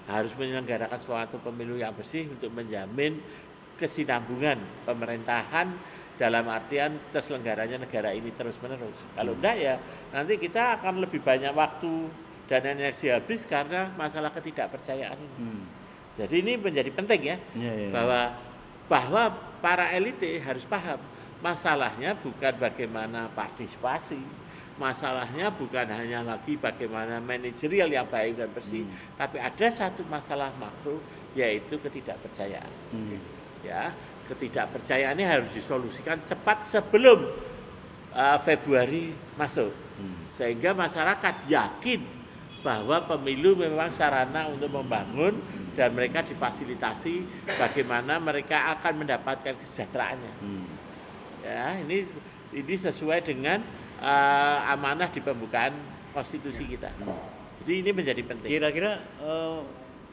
harus menyelenggarakan suatu pemilu yang bersih untuk menjamin kesinambungan pemerintahan dalam artian terselenggaranya negara ini terus-menerus. Kalau enggak ya nanti kita akan lebih banyak waktu dan energi habis karena masalah ketidakpercayaan ini. Jadi ini menjadi penting ya, bahwa para elite harus paham masalahnya bukan bagaimana partisipasi, masalahnya bukan hanya lagi bagaimana manajerial yang baik dan bersih, tapi ada satu masalah makro yaitu ketidakpercayaan. Ya, ketidakpercayaan ini harus disolusikan cepat sebelum Februari masuk, sehingga masyarakat yakin bahwa pemilu memang sarana untuk membangun dan mereka difasilitasi bagaimana mereka akan mendapatkan kesejahteraannya. Ya, ini sesuai dengan amanah di pembukaan konstitusi kita. Jadi ini menjadi penting. Kira-kira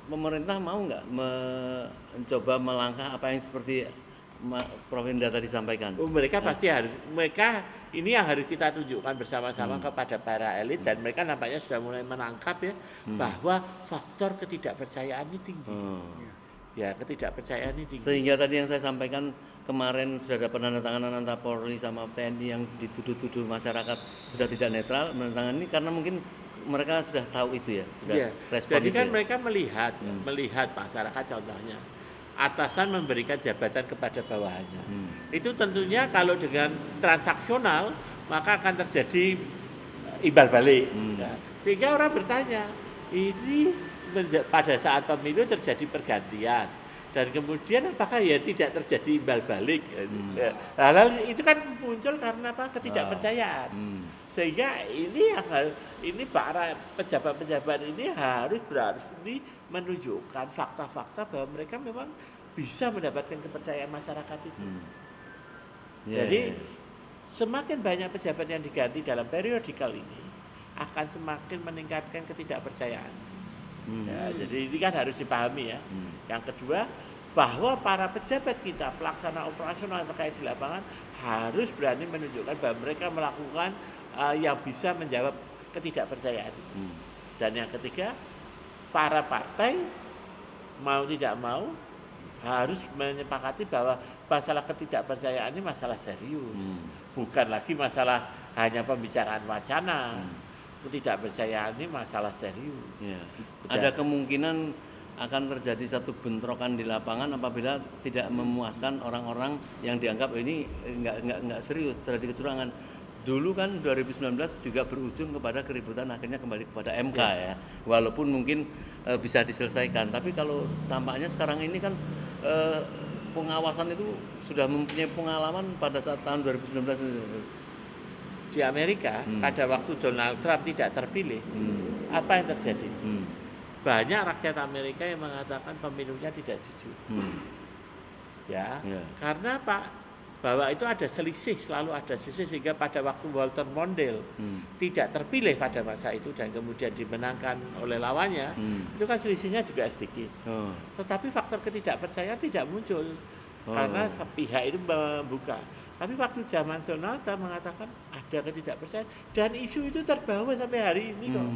pemerintah mau nggak mencoba melangkah apa yang seperti Prof Indra tadi sampaikan? Mereka pasti harus, ini yang harus kita tunjukkan bersama-sama kepada para elit dan mereka nampaknya sudah mulai menangkap ya bahwa faktor ketidakpercayaan ini tinggi. Ya, ketidakpercayaan ini tinggi. Sehingga tadi yang saya sampaikan kemarin sudah ada penandatanganan antara Polri sama TNI yang dituduh-tuduh masyarakat sudah tidak netral menandatangani karena mungkin mereka sudah tahu itu ya, sudah respon. Jadi kan itu mereka melihat masyarakat contohnya atasan memberikan jabatan kepada bawahannya. Itu tentunya kalau dengan transaksional maka akan terjadi imbal balik. Ya. Sehingga orang bertanya, ini pada saat pemilu terjadi pergantian. dan kemudian apakah ya tidak terjadi imbal balik. Hal-hal itu kan muncul karena apa? Ketidakpercayaan. Sehingga ini para pejabat-pejabat ini harus berarti menunjukkan fakta-fakta bahwa mereka memang bisa mendapatkan kepercayaan masyarakat itu. Jadi semakin banyak pejabat yang diganti dalam periodikal ini akan semakin meningkatkan ketidakpercayaan. Jadi ini kan harus dipahami ya. Yang kedua, bahwa para pejabat kita pelaksana operasional terkait di lapangan harus berani menunjukkan bahwa mereka melakukan yang bisa menjawab ketidakpercayaan. Dan yang ketiga, para partai mau tidak mau harus menyepakati bahwa masalah ketidakpercayaan ini masalah serius, bukan lagi masalah hanya pembicaraan wacana. Ketidakpercayaan ini masalah serius. Ada kemungkinan akan terjadi satu bentrokan di lapangan apabila tidak memuaskan orang-orang yang dianggap ini nggak serius terjadi kecurangan. Dulu kan 2019 juga berujung kepada keributan akhirnya kembali kepada MK ya. Walaupun mungkin bisa diselesaikan, tapi kalau tampaknya sekarang ini kan pengawasan itu sudah mempunyai pengalaman pada saat tahun 2019 itu. Di Amerika pada waktu Donald Trump tidak terpilih, apa yang terjadi? Banyak rakyat Amerika yang mengatakan pemilunya tidak jujur. Karena Pak, bahwa itu ada selisih, selalu ada selisih, sehingga pada waktu Walter Mondale tidak terpilih pada masa itu dan kemudian dimenangkan oleh lawannya, itu kan selisihnya juga sedikit. Tetapi faktor ketidakpercayaan tidak muncul karena pihak itu membuka. Tapi waktu zaman Donald Trump mengatakan ada ketidakpercayaan dan isu itu terbawa sampai hari ini kok.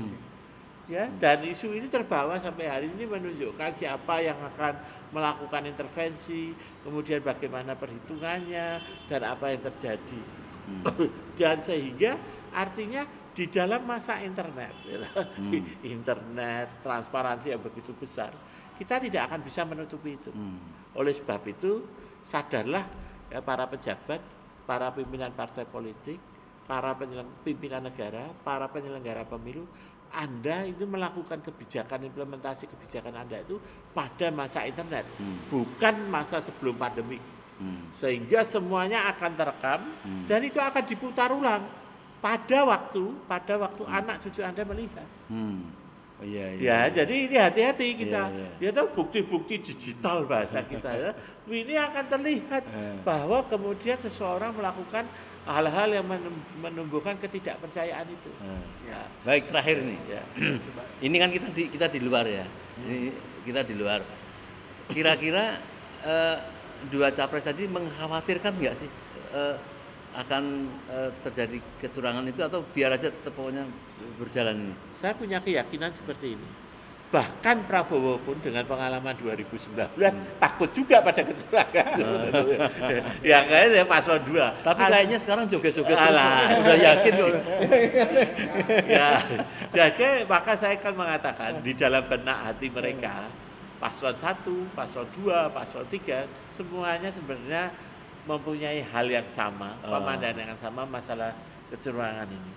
Dan isu itu terbawa sampai hari ini menunjukkan siapa yang akan melakukan intervensi, kemudian bagaimana perhitungannya dan apa yang terjadi. Dan sehingga artinya di dalam masa internet, internet transparansi yang begitu besar, kita tidak akan bisa menutupi itu. Oleh sebab itu sadarlah ya, para pejabat, para pimpinan partai politik, para pimpinan negara, para penyelenggara pemilu, Anda itu melakukan kebijakan, implementasi kebijakan Anda itu pada masa internet, bukan masa sebelum pandemi. Sehingga semuanya akan terekam dan itu akan diputar ulang pada waktu anak cucu Anda melihat. Jadi ini hati-hati kita. Ya tahu bukti-bukti digital bahasa kita ya. Ini akan terlihat bahwa kemudian seseorang melakukan hal-hal yang menumbuhkan ketidakpercayaan itu. Baik, terakhir nih. Ini kan kita di luar ya. Ini kita di luar. Kira-kira dua capres tadi mengkhawatirkan nggak sih akan terjadi kecurangan itu atau biar aja tetap pokoknya berjalan ini? Saya punya keyakinan seperti ini. Bahkan Prabowo pun dengan pengalaman 2019 takut juga pada kecurangan. Ya kayaknya paslon 2. Tapi kayaknya sekarang joget-joget udah yakin kok. Jadi maka saya akan mengatakan di dalam benak hati mereka, paslon 1, paslon 2, paslon 3 semuanya sebenarnya mempunyai hal yang sama, pemandangan yang sama masalah kecurangan ini.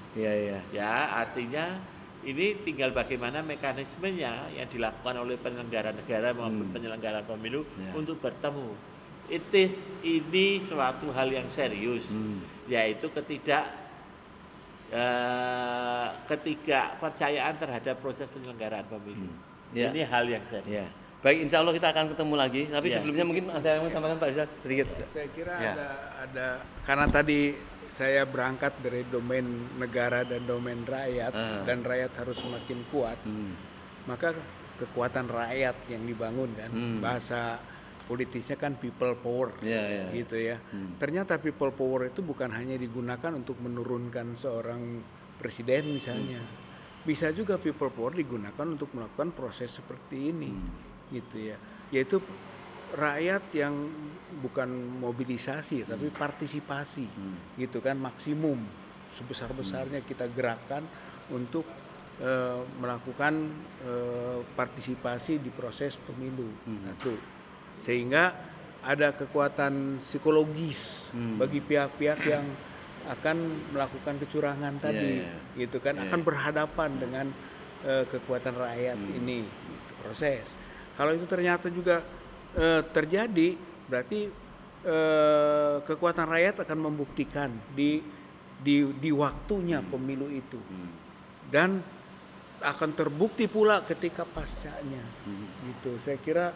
Artinya ini tinggal bagaimana mekanismenya yang dilakukan oleh penyelenggara negara maupun penyelenggara pemilu untuk bertemu. Ini suatu hal yang serius, yaitu ketidakpercayaan terhadap proses penyelenggaraan pemilu. Ini hal yang serius. Baik, insya Allah kita akan ketemu lagi. Tapi sebelumnya mungkin ada yang mau tambahkan Pak Izzat sedikit. Saya kira ada karena tadi saya berangkat dari domain negara dan domain rakyat dan rakyat harus semakin kuat, maka kekuatan rakyat yang dibangun kan, bahasa politisnya kan people power, gitu ya. Ternyata people power itu bukan hanya digunakan untuk menurunkan seorang presiden misalnya, bisa juga people power digunakan untuk melakukan proses seperti ini, gitu ya. Yaitu rakyat yang bukan mobilisasi tapi partisipasi, gitu kan, maksimum sebesar-besarnya kita gerakkan untuk melakukan partisipasi di proses pemilu. Sehingga ada kekuatan psikologis bagi pihak-pihak yang akan melakukan kecurangan tadi, gitu kan, akan berhadapan dengan kekuatan rakyat ini, gitu, proses. Kalau itu ternyata juga terjadi, berarti kekuatan rakyat akan membuktikan di waktunya pemilu itu, dan akan terbukti pula ketika pascanya, gitu. Saya kira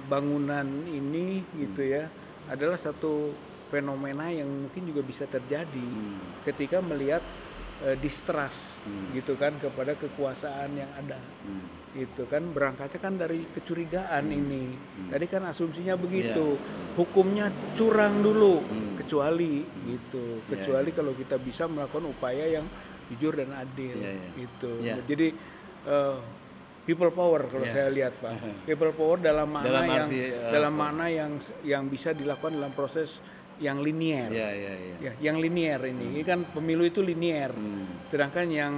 bangunan ini, gitu ya, adalah satu fenomena yang mungkin juga bisa terjadi ketika melihat distrust, gitu kan, kepada kekuasaan yang ada. Itu kan berangkatnya kan dari kecurigaan ini. Tadi kan asumsinya begitu. Hukumnya curang dulu, kecuali gitu. Kecuali kalau kita bisa melakukan upaya yang jujur dan adil, gitu. Jadi people power kalau saya lihat, Pak. People power dalam makna yang bisa dilakukan dalam proses yang linier. Ya, yang linier ini. Ini kan pemilu itu linier. Sedangkan yang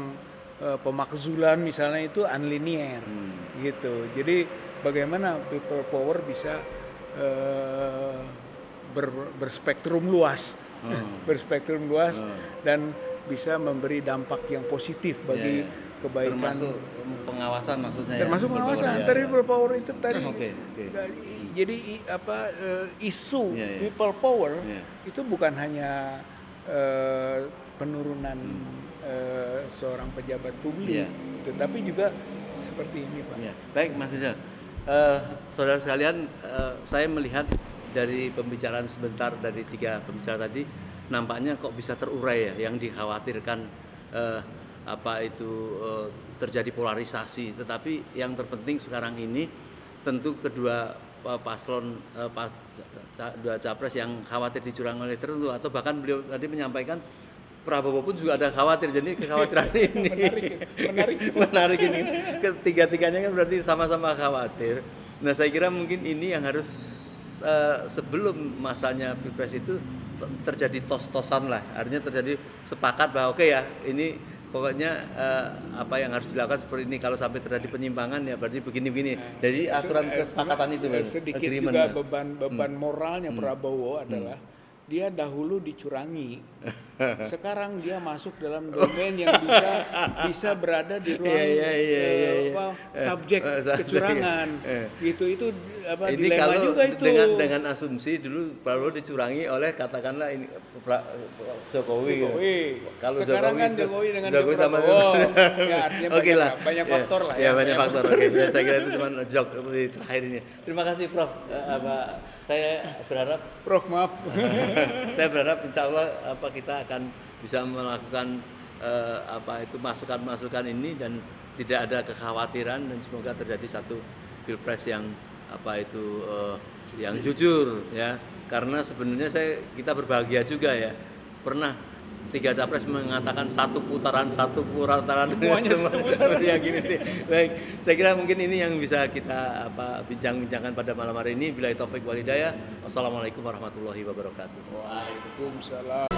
pemakzulan misalnya itu unlinear, gitu. Jadi bagaimana people power bisa berspektrum luas, dan bisa memberi dampak yang positif bagi kebaikan. Termasuk pengawasan maksudnya. Termasuk pengawasan. Tadi people power itu tadi. Jadi isu people power itu bukan hanya penurunan seorang pejabat publik, tetapi juga seperti ini, Pak. Baik, Mas Rizal. Saudara sekalian, saya melihat dari pembicaraan sebentar dari 3 pembicara tadi, nampaknya kok bisa terurai ya yang dikhawatirkan terjadi polarisasi. Tetapi yang terpenting sekarang ini tentu kedua paslon, dua capres yang khawatir dicurangi oleh tertentu, atau bahkan beliau tadi menyampaikan Prabowo pun juga ada khawatir. Jadi kekhawatiran ini menarik ini. Ketiga-tiganya kan berarti sama-sama khawatir. Nah, saya kira mungkin ini yang harus sebelum masanya Pilpres itu terjadi tos-tosan lah. Artinya terjadi sepakat bahwa oke ya, ini pokoknya apa yang harus dilakukan seperti ini. Kalau sampai terjadi penyimpangan ya berarti begini-begini. Jadi aturan kesepakatan itu sedikit juga beban moralnya Prabowo adalah dia dahulu dicurangi, sekarang dia masuk dalam domain yang bisa berada di ruang subjek kecurangan, gitu. Itu ini dilema kalau juga itu. Dengan asumsi dulu Prabowo dicurangi oleh katakanlah ini Jokowi. Kalau sekarang kan Jokowi dengan Prabowo, ya artinya banyak faktor lah. Ya banyak faktor. Oke, saya kira itu cuma jok di terakhir ini. Terima kasih, Prof. Saya berharap, Prof, maaf. Saya berharap insya Allah kita akan bisa melakukan masukan-masukan ini dan tidak ada kekhawatiran, dan semoga terjadi satu Pilpres yang yang jujur ya. Karena sebenarnya kita berbahagia juga ya. Pernah 3 capres mengatakan satu putaran semuanya ya gini. Baik, saya kira mungkin ini yang bisa kita bincang-bincangkan pada malam hari ini. Billahi taufik wal hidayah. Wassalamualaikum warahmatullahi wabarakatuh. Waalaikumsalam.